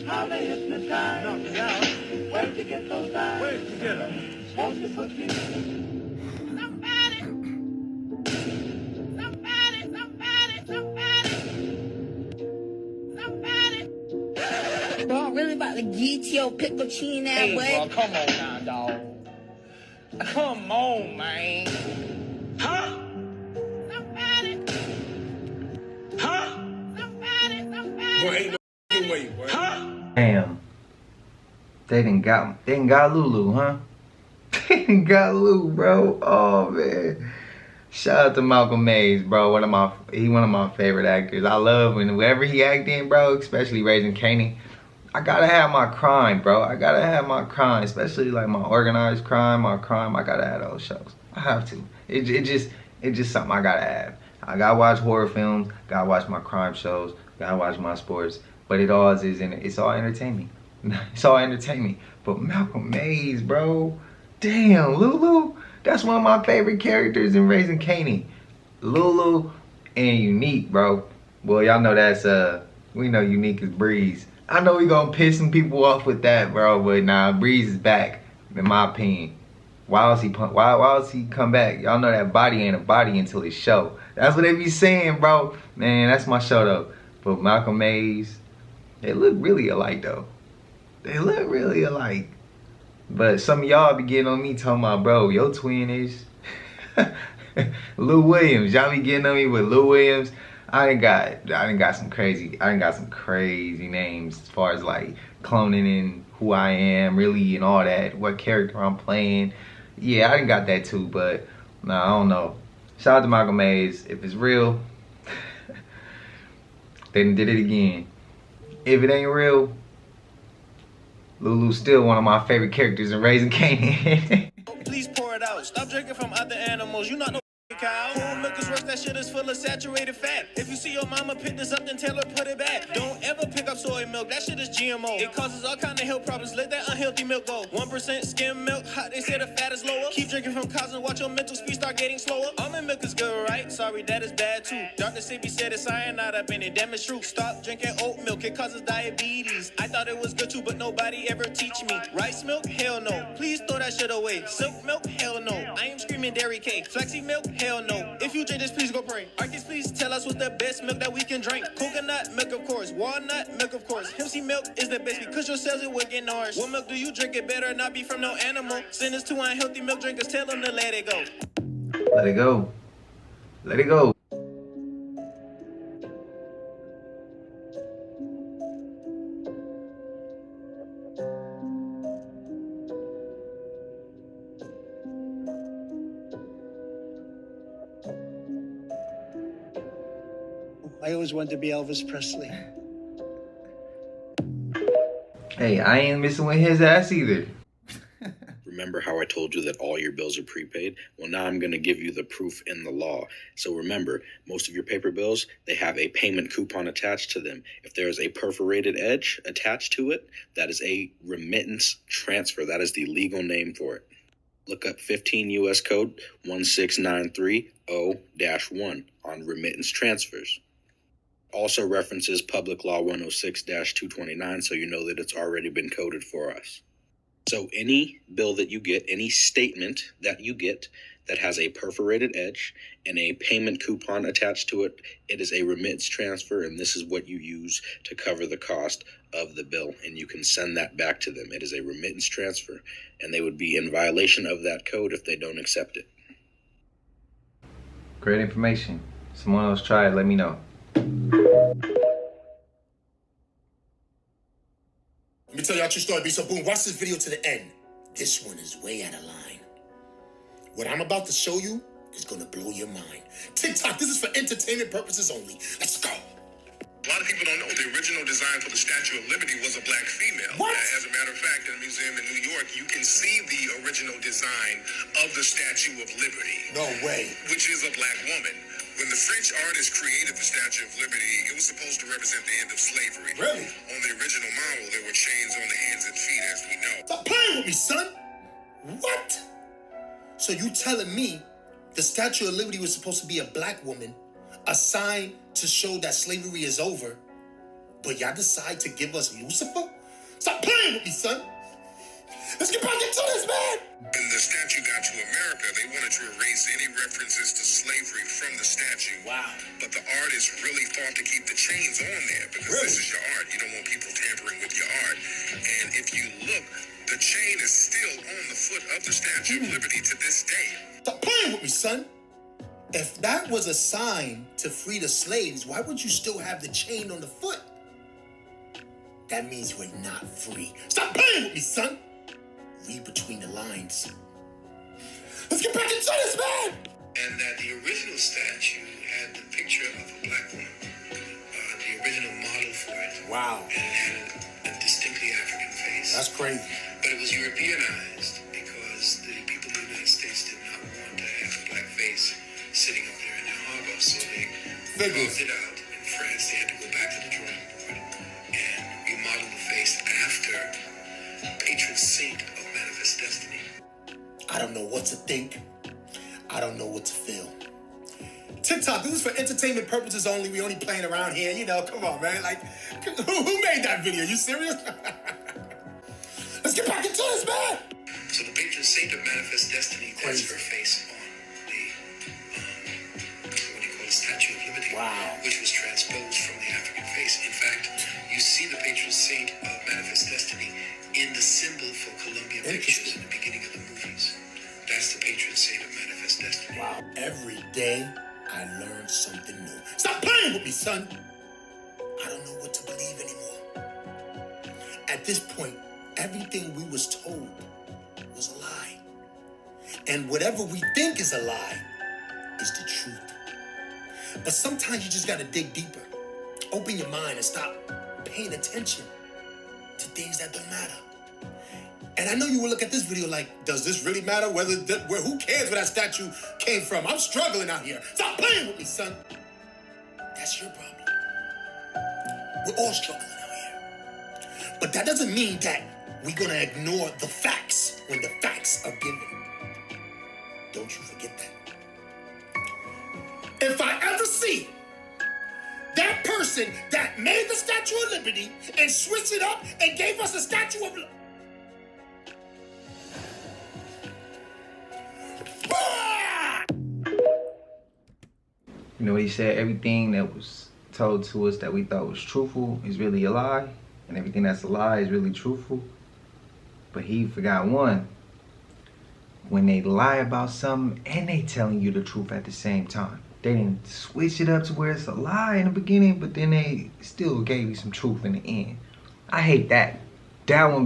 How they hypnotize. Where'd you get those eyes? Where'd you get them? Won't you put me? Bro, I'm really about to get your pickle chin that way. Hey, bro, come on now, dog. Come on, man. Huh? Boy, ain't no way, boy. Damn. They done got Lulu, huh? They done got Lulu, bro. Oh man. Shout out to Malcolm Mays, bro. One of my favorite actors. I love whenever he act in, bro, especially Raising Kanan. I gotta have my crime, bro. I gotta have my crime, especially like my organized crime, my crime. I gotta have those shows. I have to. It's just something I gotta have. I gotta watch horror films, gotta watch my crime shows, gotta watch my sports. But it's all entertainment. It's all entertainment. But Malcolm Mays, bro. Damn, Lulu. That's one of my favorite characters in Raising Kanan. Lulu and Unique, bro. Well, y'all know that's we know Unique is Breeze. I know we gonna piss some people off with that, bro, but nah, Breeze is back, in my opinion. Why else he come back? Y'all know that body ain't a body until his show. That's what they be saying, bro. Man, that's my show though. But Malcolm Mays, they look really alike though. They look really alike. But some of y'all be getting on me talking about, bro, your twin is Lou Williams. Y'all be getting on me with Lou Williams. I done got some crazy names as far as like cloning and who I am really and all that, what character I'm playing. Yeah, I done got that too, but nah, I don't know. Shout out to Malcolm Mays. If it's real, they done did it again. If it ain't real, Lulu's still one of my favorite characters in Raising Kanan. Please pour it out. Stop drinking from other animals. You're not no cow. Whole milk is worse, that shit is full of saturated fat. If you see your mama pick this up, then tell her put it back. Don't ever pick up soy milk, that shit is GMO. It causes all kind of health problems, let that unhealthy milk go. 1% skim milk, hot, they say the fat is lower. Keep drinking from cows and watch your mental speed start getting slower. Almond milk is good, right? Sorry, that is bad too. Dr. Sippy said it's cyanide up in it, damn it's true. Stop drinking oat milk, it causes diabetes. I thought it was good too, but nobody ever teach me. Rice milk? Hell no. Please throw that shit away. Silk milk? Hell no. I am screaming dairy cake. Flaxseed milk? Hell no. If you drink this, please go pray. Arcus, please tell us what's the best milk that we can drink. Coconut milk, of course. Walnut milk, of course. Hemp seed milk is the best because your cells will get nourished. What milk do you drink? It better not be from no animal. Send us to unhealthy milk drinkers. Tell them to let it go. Let it go. Let it go. I always wanted to be Elvis Presley. Hey, I ain't messing with his ass either. Remember how I told you that all your bills are prepaid? Well, now I'm going to give you the proof in the law. So remember, most of your paper bills, they have a payment coupon attached to them. If there is a perforated edge attached to it, that is a remittance transfer. That is the legal name for it. Look up 15 U.S. Code 16930-1 on remittance transfers. Also references Public Law 106-229, so you know that it's already been coded for us. So any bill that you get, any statement that you get that has a perforated edge and a payment coupon attached to it, it is a remittance transfer, and this is what you use to cover the cost of the bill, and you can send that back to them. It is a remittance transfer, and they would be in violation of that code if they don't accept it. Great information. Someone else try it, let me know. Let me tell y'all a true story, B. So boom, watch this video to the end. This one is way out of line. What I'm about to show you is gonna blow your mind. TikTok, this is for entertainment purposes only. Let's go. A lot of people don't know the original design for the Statue of Liberty was a black female. What? As a matter of fact, in a museum in New York, you can see the original design of the Statue of Liberty. No way. Which is a black woman. When the French artist created the Statue of Liberty, it was supposed to represent the end of slavery. Really? On the original model, there were chains on the hands and feet, as we know. Stop playing with me, son. What? So you telling me the Statue of Liberty was supposed to be a black woman, a sign to show that slavery is over, but y'all decide to give us Lucifer? Stop playing with me, son. Let's get back into this, man. When the statue got to America, they wanted to erase any references to slavery from the statue. Wow. But the artist really fought to keep the chains on there because this is your art. You don't want people tampering with your art. And if you look, the chain is still on the foot of the Statue of Liberty to this day. Stop playing with me, son. If that was a sign to free the slaves, why would you still have the chain on the foot? That means we're not free. Stop playing with me, son. Read between the lines. Let's get back into this, man! And that the original statue had the picture of a black woman, the original model for it. Wow. And it had a distinctly African face. That's crazy. But it was Europeanized because the people in the United States did not want to have a black face sitting up there in the harbor, so they carved it out. In France, they had to go back to the drawing board and remodel the face after patron saint of manifest destiny. I don't know what to think. I don't know what to feel. TikTok, this is for entertainment purposes only. We only playing around here, you know. Come on, man. Like, who made that video? You serious? Let's get back into this, man. So the patron saint of manifest destiny, that's her face on the, what do you call it, Statue of Liberty. Wow. Which was transposed from the African face. In fact, you see the patron saint of manifest destiny in the symbol for Columbia Pictures in the beginning of the movies. That's the patron saint of manifest destiny. Wow. Every day, I learned something new. Stop playing with me, son. I don't know what to believe anymore. At this point, everything we was told was a lie. And whatever we think is a lie is the truth. But sometimes you just gotta dig deeper. Open your mind and stop paying attention to things that don't matter. And I know you will look at this video like, does this really matter? Who cares where that statue came from? I'm struggling out here. Stop playing with me, son. That's your problem. We're all struggling out here. But that doesn't mean that we're gonna ignore the facts when the facts are given. Don't you forget that. If I ever see that person that made the Statue of Liberty and switched it up and gave us a Statue of You know, he said everything that was told to us that we thought was truthful is really a lie, and everything that's a lie is really truthful. But he forgot one. When they lie about something and they telling you the truth at the same time. They didn't switch it up to where it's a lie in the beginning, but then they still gave you some truth in the end. I hate that. That's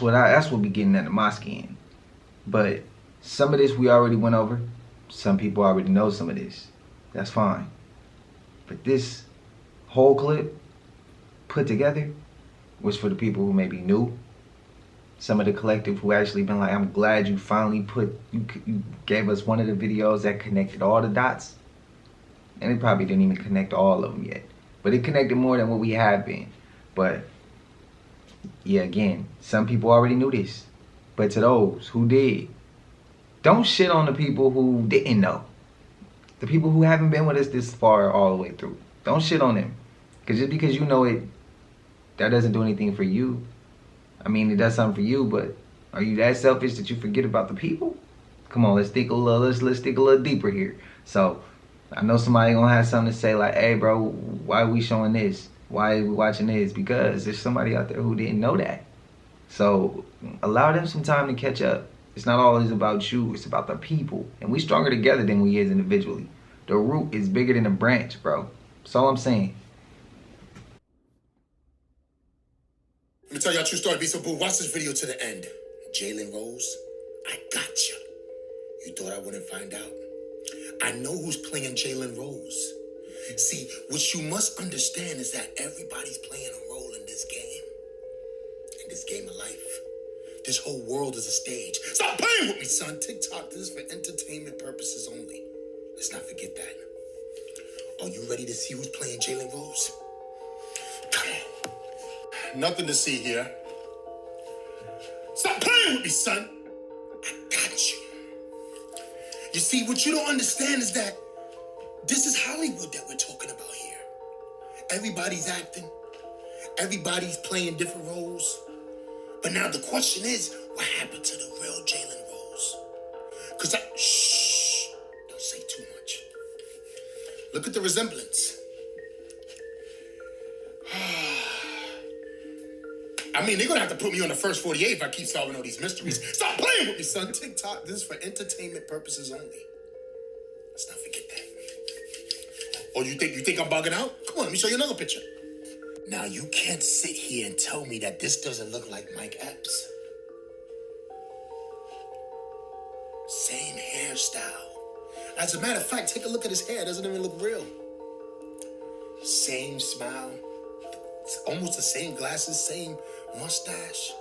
what be getting under my skin. But some of this we already went over. Some people already know some of this. That's fine. But this whole clip put together was for the people who maybe knew. Some of the collective who actually been like, I'm glad you finally you gave us one of the videos that connected all the dots. And it probably didn't even connect all of them yet. But it connected more than what we have been. But yeah, again, some people already knew this. But to those who did, don't shit on the people who didn't know. The people who haven't been with us this far all the way through. Don't shit on them. Because just because you know it, that doesn't do anything for you. I mean, it does something for you, but are you that selfish that you forget about the people? Come on, let's think a little deeper here. So, I know somebody gonna have something to say like, hey bro, why are we showing this? Why are we watching this? Because there's somebody out there who didn't know that. So, allow them some time to catch up. It's not always about you, it's about the people. And we stronger together than we is individually. The root is bigger than the branch, bro. That's all I'm saying. Let me tell y'all a true story, Be So Boo. Watch this video to the end. Jalen Rose, I got you. You thought I wouldn't find out? I know who's playing Jalen Rose. See, what you must understand is that everybody's playing a role in this game. In this game of life. This whole world is a stage. Stop playing with me, son. TikTok, this is for entertainment purposes only. Let's not forget that. Are you ready to see who's playing Jalen Rose? Come on. Nothing to see here. Stop playing with me, son. I got you. You see, what you don't understand is that this is Hollywood that we're talking about here. Everybody's acting. Everybody's playing different roles. But now the question is, what happened to the real Jalen Rose? Because shh, don't say too much. Look at the resemblance. I mean, they're gonna have to put me on the first 48 if I keep solving all these mysteries. Stop playing with me, son. TikTok, this is for entertainment purposes only. Let's not forget that. Oh, you think I'm bugging out? Come on, let me show you another picture. Now, you can't sit here and tell me that this doesn't look like Mike Epps. Same hairstyle. As a matter of fact, take a look at his hair. It doesn't even look real. Same smile. It's almost the same glasses, same mustache.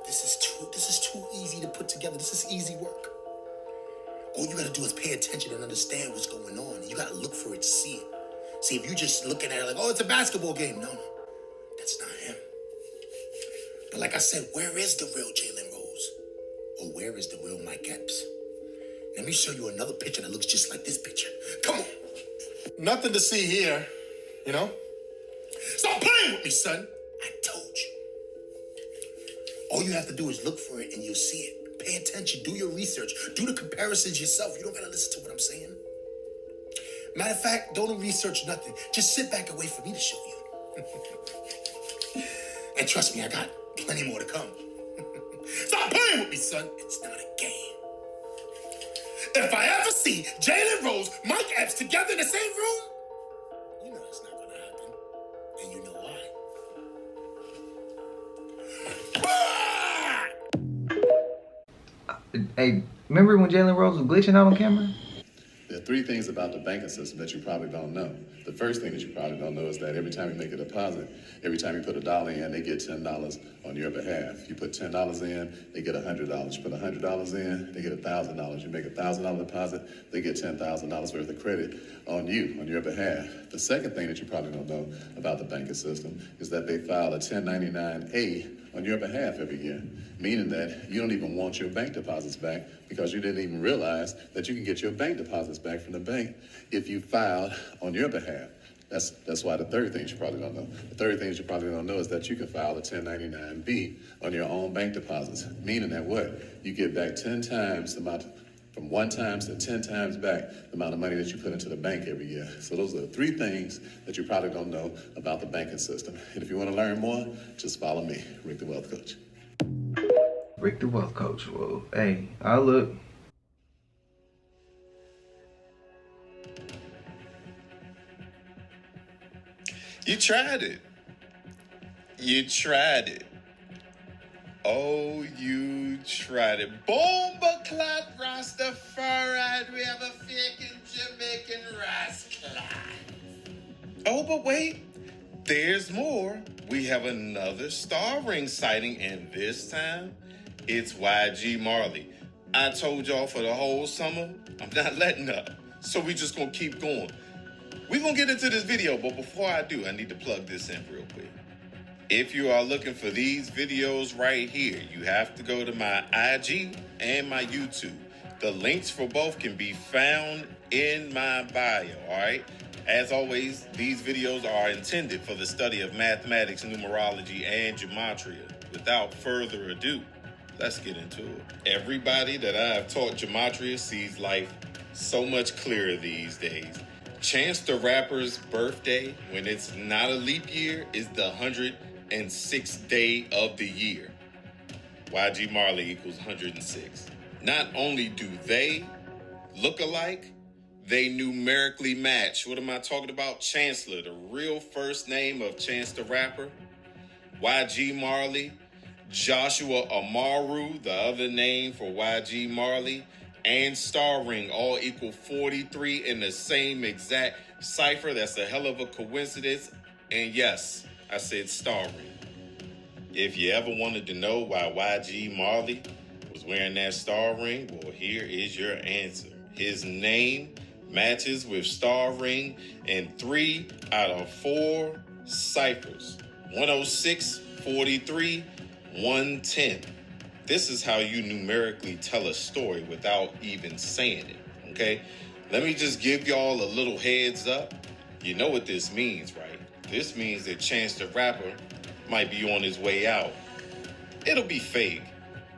This is too easy to put together. This is easy work. All you gotta do is pay attention and understand what's going on. You gotta look for it to see it. See, if you're just looking at it like, oh, it's a basketball game. No, that's not him. But like I said, where is the real Jalen Rose? Or where is the real Mike Epps? Let me show you another picture that looks just like this picture. Come on. Nothing to see here, you know? Stop playing with me, son. I told you. All you have to do is look for it and you'll see it. Pay attention. Do your research. Do the comparisons yourself. You don't gotta listen to what I'm saying. Matter of fact, don't research nothing. Just sit back and wait for me to show you. And trust me, I got plenty more to come. Stop playing with me, son. It's not a game. If I ever see Jalen Rose, Mike Epps together in the same room, you know that's not gonna happen. And you know why. Hey, remember when Jalen Rose was glitching out on camera? There are three things about the banking system that you probably don't know. The first thing that you probably don't know is that every time you make a deposit, every time you put $1 in, they get $10 on your behalf. You put $10 in, they get $100. You put $100 in, they get $1,000. You make a $1,000 deposit, they get $10,000 worth of credit on you, on your behalf. The second thing that you probably don't know about the banking system is that they file a 1099-A on your behalf every year, meaning that you don't even want your bank deposits back because you didn't even realize that you can get your bank deposits back from the bank if you filed on your behalf. That's why the third thing you probably don't know. The third thing you probably don't know is that you can file a 1099-B on your own bank deposits, meaning that what? You get back 10 times the amount, from 1 times to 10 times back the amount of money that you put into the bank every year. So those are the 3 things that you probably don't know about the banking system. And if you want to learn more, just follow me, Rick the Wealth Coach. Rick the Wealth Coach. Well, hey, I'll look. You tried it. You tried it. Oh, you tried it. Bomba clot Rastafari. We have a fucking Jamaican rascal. Oh, but wait. There's more. We have another Star Ring sighting, and this time, it's YG Marley. I told y'all for the whole summer, I'm not letting up. So we just gonna keep going. We're gonna get into this video, but before I do, I need to plug this in real quick. If you are looking for these videos right here, you have to go to my IG and my YouTube. The links for both can be found in my bio, all right? As always, these videos are intended for the study of mathematics, numerology, and gematria. Without further ado, let's get into it. Everybody that I have taught gematria sees life so much clearer these days. Chance the Rapper's birthday, when it's not a leap year, is the 106th day of the year. YG Marley equals 106. Not only do they look alike, they numerically match. What am I talking about? Chancellor, the real first name of Chance the Rapper. YG Marley. Joshua Amaru, the other name for YG Marley. And Star Ring all equal 43 in the same exact cipher. That's a hell of a coincidence. And yes, I said Star Ring. If you ever wanted to know why YG Marley was wearing that star ring, well, here is your answer. His name matches with Star Ring in 3 out of 4 ciphers. 106, 43, 110. This is how you numerically tell a story without even saying it, okay? Let me just give y'all a little heads up. You know what this means, right? This means that Chance the Rapper might be on his way out. It'll be fake,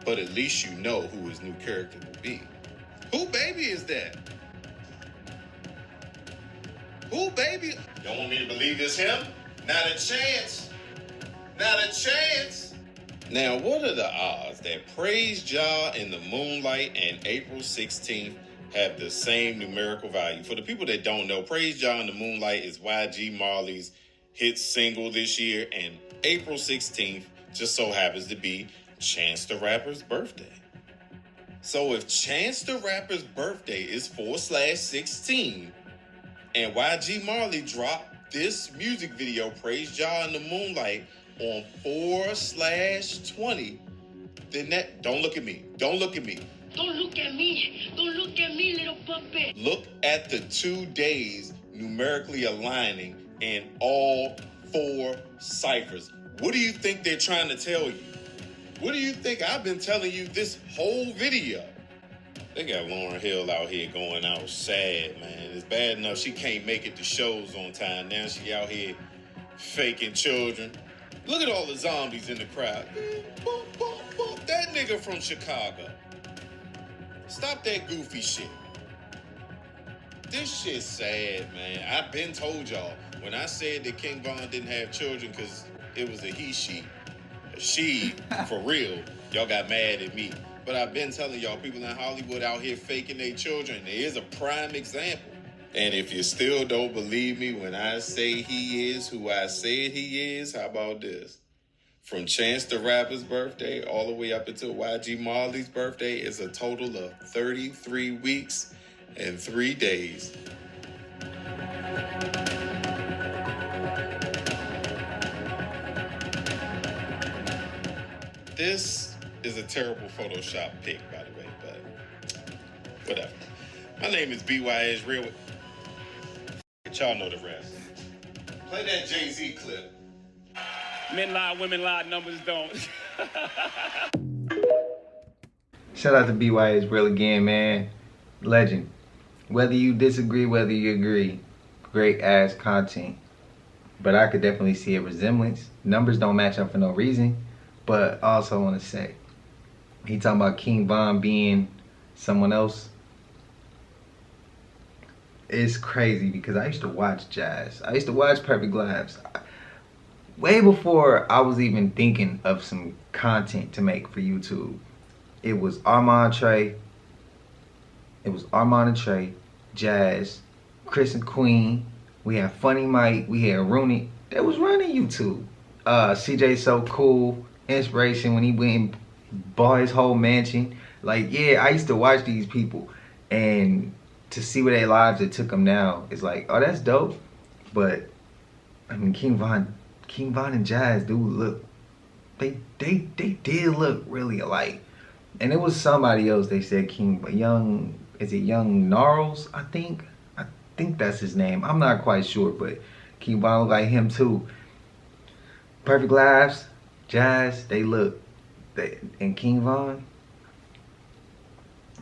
but at least you know who his new character will be. Who baby is that? Who baby? Y'all want me to believe it's him? Not a chance. Not a chance. Now, what are the odds that Praise Jah in the Moonlight and April 16th have the same numerical value? For the people that don't know, Praise Jah in the Moonlight is YG Marley's hit single this year, and April 16th just so happens to be Chance the Rapper's birthday. So if Chance the Rapper's birthday is 4/16, and YG Marley dropped this music video, Praise Jah in the Moonlight, on 4/20, then that, don't look at me. Don't look at me. Don't look at me. Don't look at me, little puppet. Look at the 2 days numerically aligning in all 4 ciphers. What do you think they're trying to tell you? What do you think I've been telling you this whole video? They got Lauryn Hill out here going out sad, man. It's bad enough she can't make it to shows on time. Now she out here faking children. Look at all the zombies in the crowd. Boop, boop, boop. That nigga from Chicago. Stop that goofy shit. This shit's sad, man. I've been told y'all, when I said that King Von didn't have children because it was a he, she, for real, y'all got mad at me. But I've been telling y'all, people in Hollywood out here faking their children. There is a prime example. And if you still don't believe me when I say he is who I said he is, how about this? From Chance the Rapper's birthday all the way up until YG Marley's birthday is a total of 33 weeks and 3 days. This is a terrible Photoshop pic, by the way, but whatever. My name is BYH Real. Y'all know the rest. Play that Jay-Z clip. Men lie, women lie, numbers don't. Shout out to BYH Real again, man. Legend. Whether you disagree, whether you agree, great ass content. But I could definitely see a resemblance. Numbers don't match up for no reason. But I also want to say, he talking about King Von being someone else. It's crazy because I used to watch Jazz. I used to watch Perfect Lives. Way before I was even thinking of some content to make for YouTube. It was Armand Trey. It was Armand and Trey, Jazz, Chris and Queen. We had Funny Mike. We had Rooney. That was running YouTube. CJ So Cool. Inspiration when he went and bought his whole mansion. Like, yeah, I used to watch these people. And to see where their lives it took them now, it's like, oh, that's dope. But, I mean, King Von and Jazz do look, they did look really alike. And it was somebody else they said is it Young Gnarls, I think that's his name. I'm not quite sure, but King Von look like him too. Perfect Lives, Jazz, and King Von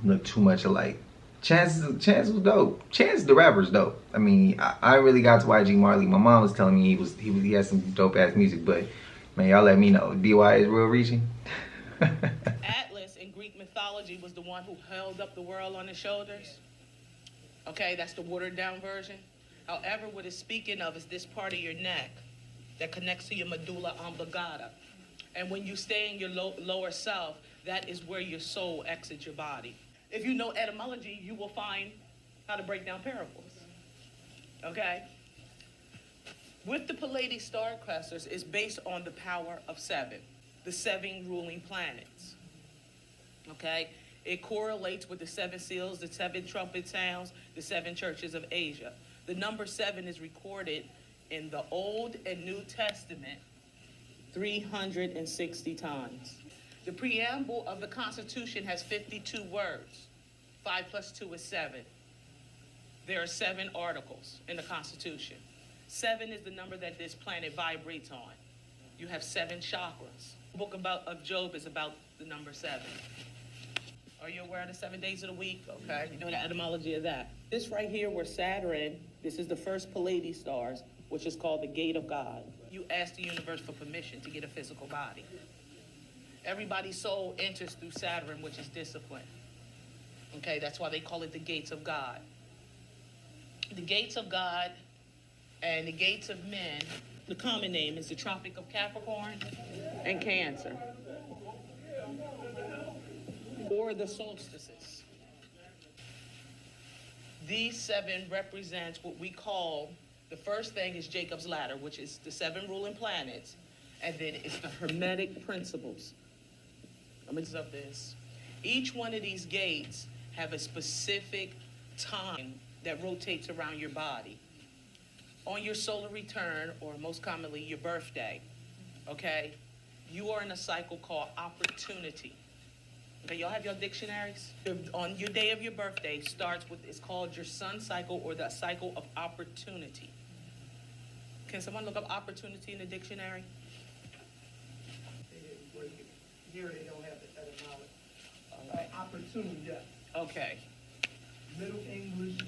look too much alike. Chance was dope. Chance the rapper's dope. I mean, I really got to YG Marley. My mom was telling me he had some dope ass music, but man, y'all let me know. DY is real reaching. Atlas in Greek mythology was the one who held up the world on his shoulders. Okay, that's the watered down version. However, what it's speaking of is this part of your neck that connects to your medulla oblongata. And when you stay in your lower self, that is where your soul exits your body. If you know etymology, you will find how to break down parables. Okay? With the Pleiades star clusters, it's based on the power of 7, the 7 ruling planets. Okay? It correlates with the 7 seals, the 7 trumpet sounds, the 7 churches of Asia. The number 7 is recorded in the Old and New Testament 360 times. The preamble of the Constitution has 52 words. 5 plus 2 is 7. There are 7 articles in the Constitution. 7 is the number that this planet vibrates on. You have 7 chakras. The book of Job is about the number 7. Are you aware of the 7 days of the week? Okay, you know the etymology of that. This right here where Saturn, this is the first Pleiades stars, which is called the gate of God. You ask the universe for permission to get a physical body. Everybody's soul enters through Saturn, which is discipline. Okay, that's why they call it the gates of God. The gates of God and the gates of men, the common name is the Tropic of Capricorn and Cancer. Or the solstices. These 7 represents what we call, the first thing is Jacob's ladder, which is the 7 ruling planets, and then it's the Hermetic principles. I'm gonna of this. Each one of these gates have a specific time that rotates around your body. On your solar return, or most commonly your birthday, okay, you are in a cycle called opportunity. Okay, y'all have your dictionaries? On your day of your birthday starts with, it's called your sun cycle or the cycle of opportunity. Can someone look up opportunity in the dictionary? Here they don't have the etymology. Opportunity, yes. Okay. Middle English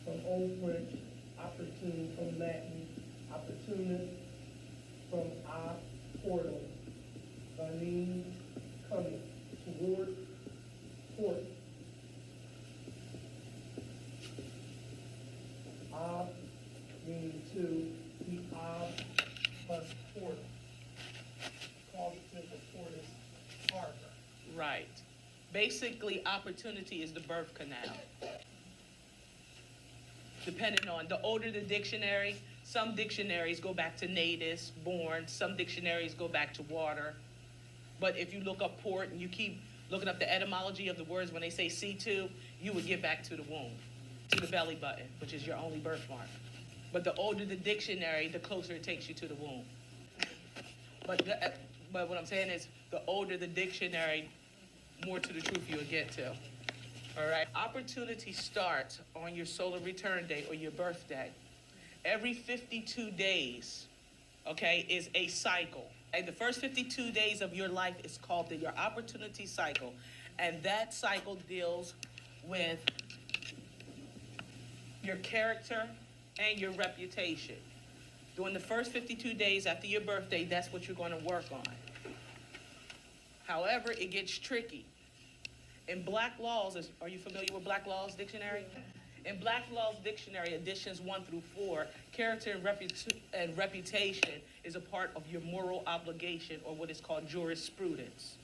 from Old French, opportune from Latin, opportunist from portal, means coming, toward, port. Meaning to, the plus portal. Causative of portus harbor. Right. Basically, opportunity is the birth canal. Depending on, the older the dictionary, some dictionaries go back to natus, born, some dictionaries go back to water. But if you look up port and you keep looking up the etymology of the words, when they say C2, you would get back to the womb, to the belly button, which is your only birthmark. But the older the dictionary, the closer it takes you to the womb. But But what I'm saying is, the older the dictionary, more to the truth you'll get to. All right? Opportunity starts on your solar return date or your birthday. Every 52 days, okay, is a cycle. Okay? The first 52 days of your life is called your opportunity cycle. And that cycle deals with your character and your reputation. During the first 52 days after your birthday, that's what you're going to work on. However, it gets tricky. In Black Laws, are you familiar with Black Laws Dictionary? In Black Laws Dictionary, editions 1 through 4, character and reputation is a part of your moral obligation, or what is called jurisprudence.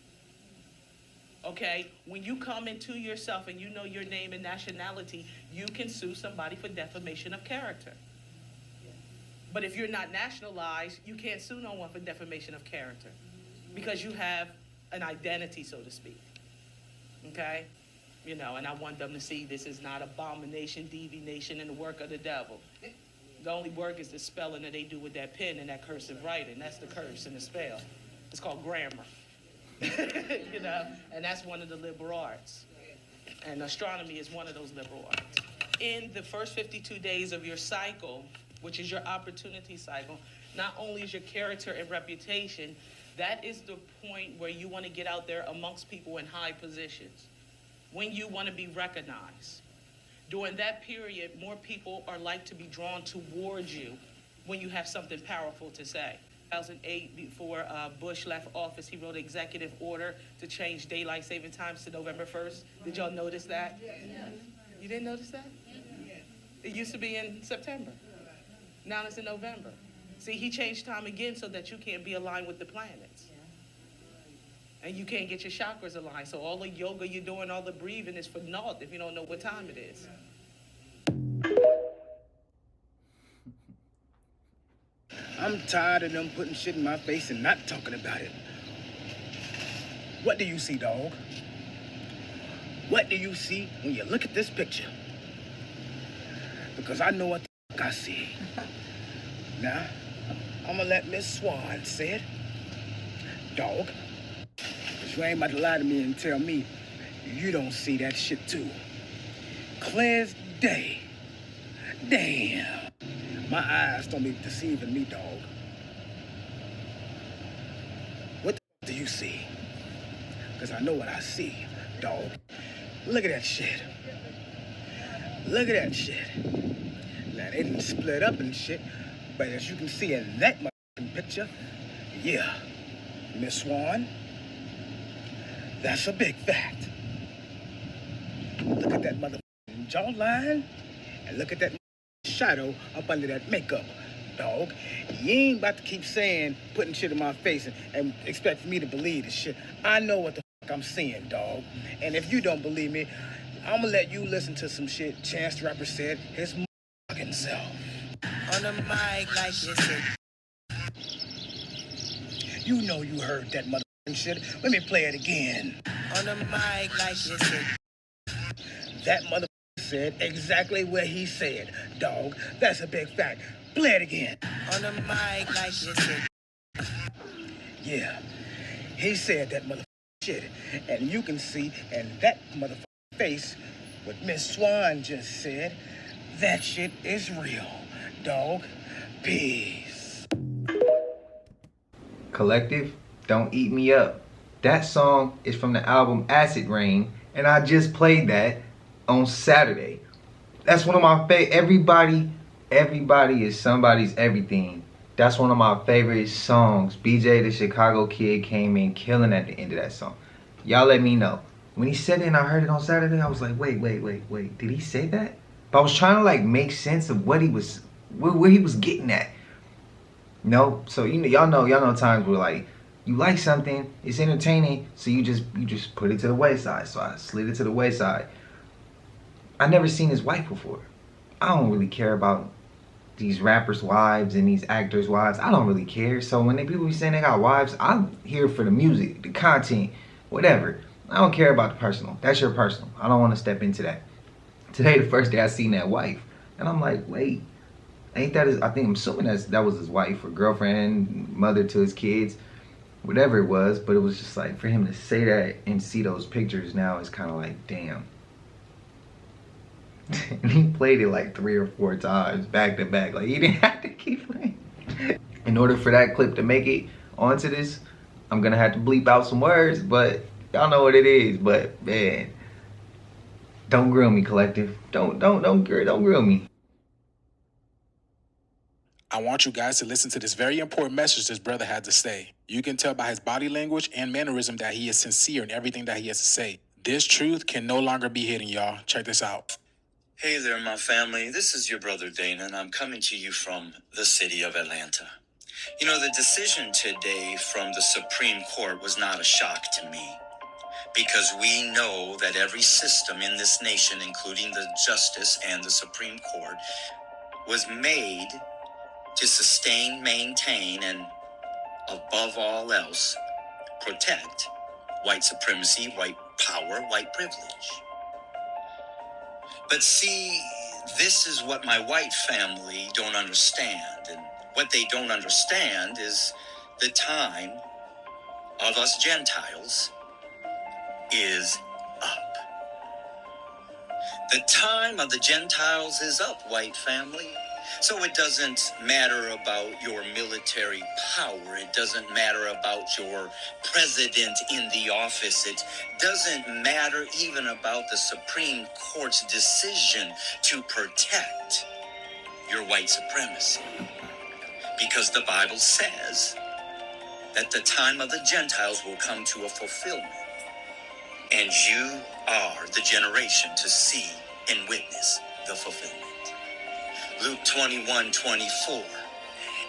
Okay, when you come into yourself and you know your name and nationality, you can sue somebody for defamation of character. But if you're not nationalized, you can't sue no one for defamation of character because you have an identity, so to speak. Okay? You know, and I want them to see this is not abomination, deviation, and the work of the devil. The only work is the spelling that they do with that pen and that cursive writing. That's the curse and the spell. It's called grammar. You know, and that's one of the liberal arts. And astronomy is one of those liberal arts. In the first 52 days of your cycle, which is your opportunity cycle, not only is your character and reputation, that is the point where you want to get out there amongst people in high positions, when you want to be recognized. During that period, more people are like to be drawn towards you when you have something powerful to say. 2008, before Bush left office, he wrote an executive order to change daylight saving times to November 1st. Did y'all notice that? Yes. You didn't notice that? Yes. It used to be in September. Now it's in November. See, he changed time again so that you can't be aligned with the planets. And you can't get your chakras aligned. So all the yoga you're doing, all the breathing is for naught if you don't know what time it is. I'm tired of them putting shit in my face and not talking about it. What do you see, dog? What do you see when you look at this picture? Because I know what the fuck I see. Now, I'm gonna let Miss Swan say it. Dog. Because you ain't about to lie to me and tell me you don't see that shit too. Clear as day. Damn. My eyes don't be deceiving me, dog. What the f do you see? Because I know what I see, dog. Look at that shit. Look at that shit. Now, they didn't split up and shit, but as you can see in that motherfucking picture, yeah, Miss Swan, that's a big fact. Look at that motherfucking jawline, and look at that shadow up under that makeup, dog. You ain't about to keep saying, putting shit in my face and expect me to believe this shit. I know what the fuck I'm seeing, dog. And if you don't believe me, I'm gonna let you listen to some shit Chance the Rapper said his motherfucking self. On the mic like you said. You know you heard that motherfucking shit. Let me play it again. On the mic like you said. That motherfucker said exactly what he said, dog. That's a big fact. Play it again. On the mic like you said. Yeah, he said that motherfucking shit. And you can see in that motherfucking face what Miss Swan just said. That shit is real, dog. Peace. Collective, Don't Eat Me Up. That song is from the album Acid Rain, and I just played that on Saturday. That's one of my favorite. Everybody is somebody's everything. That's one of my favorite songs. BJ the Chicago Kid came in killing at the end of that song. Y'all let me know. When he said it and I heard it on Saturday, I was like, wait, did he say that? But I was trying to like make sense of what he was, where he was getting at. No, so y'all know times where like you like something, it's entertaining, so you just put it to the wayside. So I slid it to the wayside. I never seen his wife before. I don't really care about these rappers' wives and these actors' wives. I don't really care. So when people be saying they got wives, I'm here for the music, the content, whatever. I don't care about the personal. That's your personal. I don't want to step into that. Today, the first day I seen that wife, and I'm like, wait, ain't that his? I'm assuming that was his wife or girlfriend, mother to his kids. whatever it was, but it was just like, for him to say that and see those pictures now is kind of like, damn. And he played it like 3 or 4 times back to back. Like, he didn't have to keep playing. In order for that clip to make it onto this, I'm gonna have to bleep out some words, but y'all know what it is. But man, don't grill me, collective. Don't grill me. I want you guys to listen to this very important message this brother had to say. You can tell by his body language and mannerism that he is sincere in everything that he has to say. This truth can no longer be hidden, y'all. Check this out. Hey there, my family. This is your brother Dana, and I'm coming to you from the city of Atlanta. You know, the decision today from the Supreme Court was not a shock to me, because we know that every system in this nation, including the justice and the Supreme Court, was made to sustain, maintain, and above all else, protect white supremacy, white power, white privilege. But see, this is what my white family don't understand. And what they don't understand is the time of us Gentiles is up. The time of the Gentiles is up, white family. So it doesn't matter about your military power. It doesn't matter about your president in the office. It doesn't matter even about the Supreme Court's decision to protect your white supremacy. Because the Bible says that the time of the Gentiles will come to a fulfillment. And you are the generation to see and witness the fulfillment. Luke 21:24.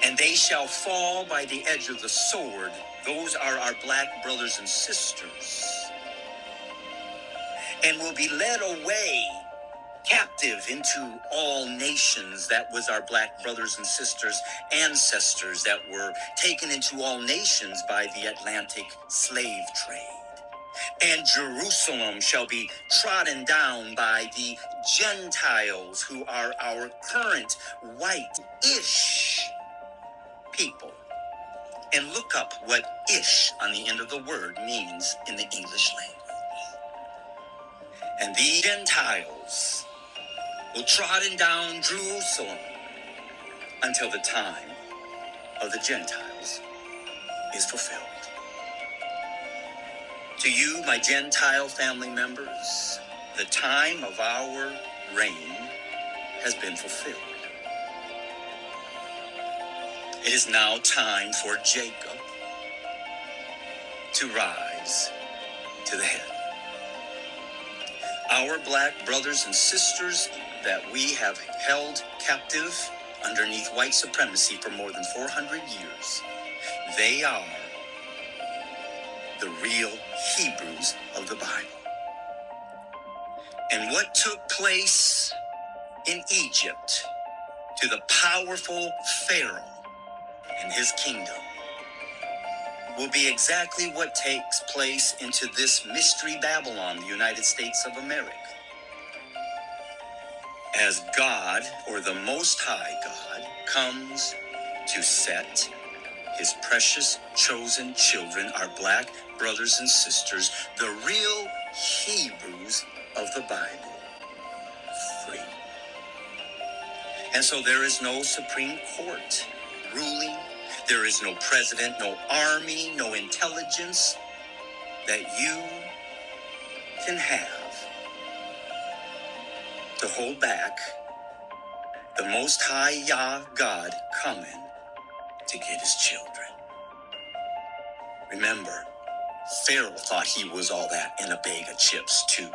And they shall fall by the edge of the sword. Those are our black brothers and sisters. And will be led away captive into all nations. That was our black brothers and sisters, ancestors that were taken into all nations by the Atlantic slave trade. And Jerusalem shall be trodden down by the Gentiles, who are our current white-ish people. And look up what ish on the end of the word means in the English language. And the Gentiles will trodden down Jerusalem until the time of the Gentiles is fulfilled. To you, my Gentile family members, the time of our reign has been fulfilled. It is now time for Jacob to rise to the head. Our black brothers and sisters that we have held captive underneath white supremacy for more than 400 years, they are the real Hebrews of the Bible. And what took place in Egypt to the powerful Pharaoh and his kingdom will be exactly what takes place into this mystery Babylon, the United States of America. As God, or the Most High God, comes to set his precious chosen children, our black brothers and sisters, the real Hebrews of the Bible, free. And so there is no Supreme Court ruling. There is no president, no army, no intelligence that you can have to hold back the Most High Yah God coming to get his children. Remember, Pharaoh thought he was all that in a bag of chips too.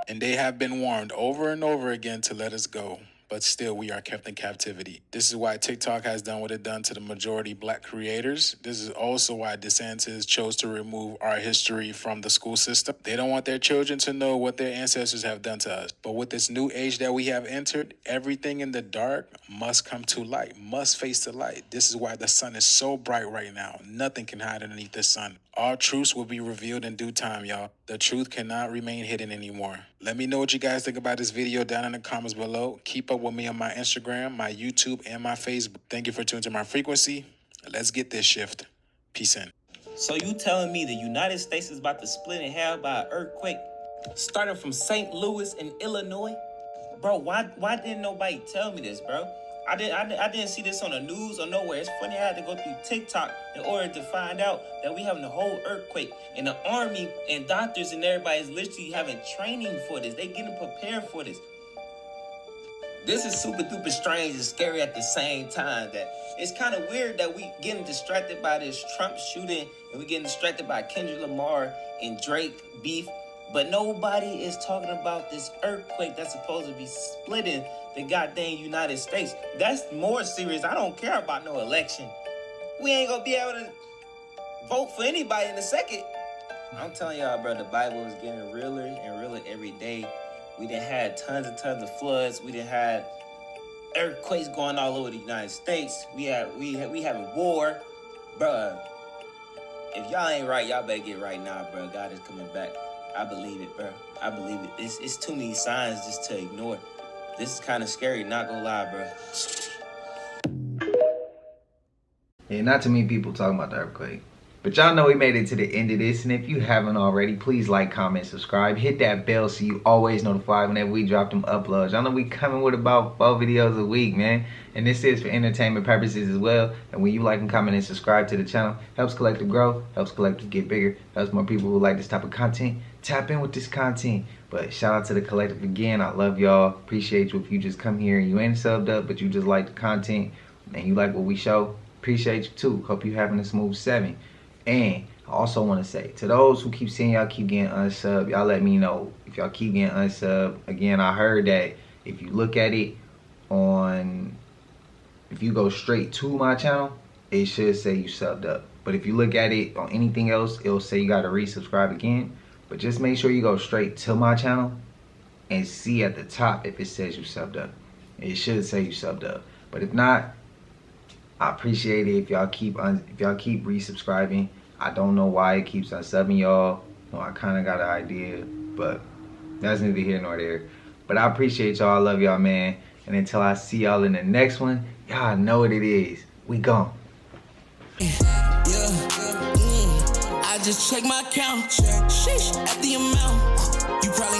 And they have been warned over and over again to let us go. But still, we are kept in captivity. This is why TikTok has done what it done to the majority black creators. This is also why DeSantis chose to remove our history from the school system. They don't want their children to know what their ancestors have done to us. But with this new age that we have entered, everything in the dark must come to light, must face the light. This is why the sun is so bright right now. Nothing can hide underneath the sun. All truths will be revealed in due time, y'all. The truth cannot remain hidden anymore. Let me know what you guys think about this video down in the comments below. Keep up with me on my Instagram, my YouTube, and my Facebook. Thank you for tuning to my frequency. Let's get this shift. Peace in. So you telling me the United States is about to split in half by an earthquake starting from St. Louis in Illinois? Bro, why didn't nobody tell me this, bro? I didn't see this on the news or nowhere. It's funny I had to go through TikTok in order to find out that we having a whole earthquake. And the army and doctors and everybody is literally having training for this. They getting prepared for this. This is super duper strange and scary at the same time. That it's kind of weird that we getting distracted by this Trump shooting and we getting distracted by Kendrick Lamar and Drake beef. But nobody is talking about this earthquake that's supposed to be splitting the goddamn United States. That's more serious. I don't care about no election. We ain't gonna be able to vote for anybody in a second. I'm telling y'all, bro, the Bible is getting realer and realer every day. We done had tons of floods. We done had earthquakes going all over the United States. We having war, bro. If y'all ain't right, y'all better get right now, bro. God is coming back. I believe it, bro. I believe it. It's too many signs just to ignore. This is kind of scary, not gonna lie, bro. Yeah, not too many people talking about the earthquake. But y'all know we made it to the end of this. And if you haven't already, please like, comment, subscribe. Hit that bell so you always notified whenever we drop them uploads. Y'all know we coming with about 4 videos a week, man. And this is for entertainment purposes as well. And when you like and comment and subscribe to the channel, helps Collective grow, helps Collective get bigger, helps more people who like this type of content tap in with this content. But shout out to the Collective again. I love y'all. Appreciate you if you just come here and you ain't subbed up, but you just like the content and you like what we show. Appreciate you too. Hope you having a smooth 7. And I also want to say, to those who keep saying y'all keep getting unsubbed, y'all let me know if y'all keep getting unsubbed. Again, I heard that if you look at it on, if you go straight to my channel, it should say you subbed up. But if you look at it on anything else, it'll say you got to resubscribe again. But just make sure you go straight to my channel and see at the top if it says you subbed up. It should say you subbed up. But if not, I appreciate it if y'all keep resubscribing. I don't know why it keeps unsubbing y'all. Well, I kind of got an idea, but that's neither here nor there. But I appreciate y'all. I love y'all, man. And until I see y'all in the next one, y'all know what it is. We gone. I just check my account. Sheesh, at the amount. You probably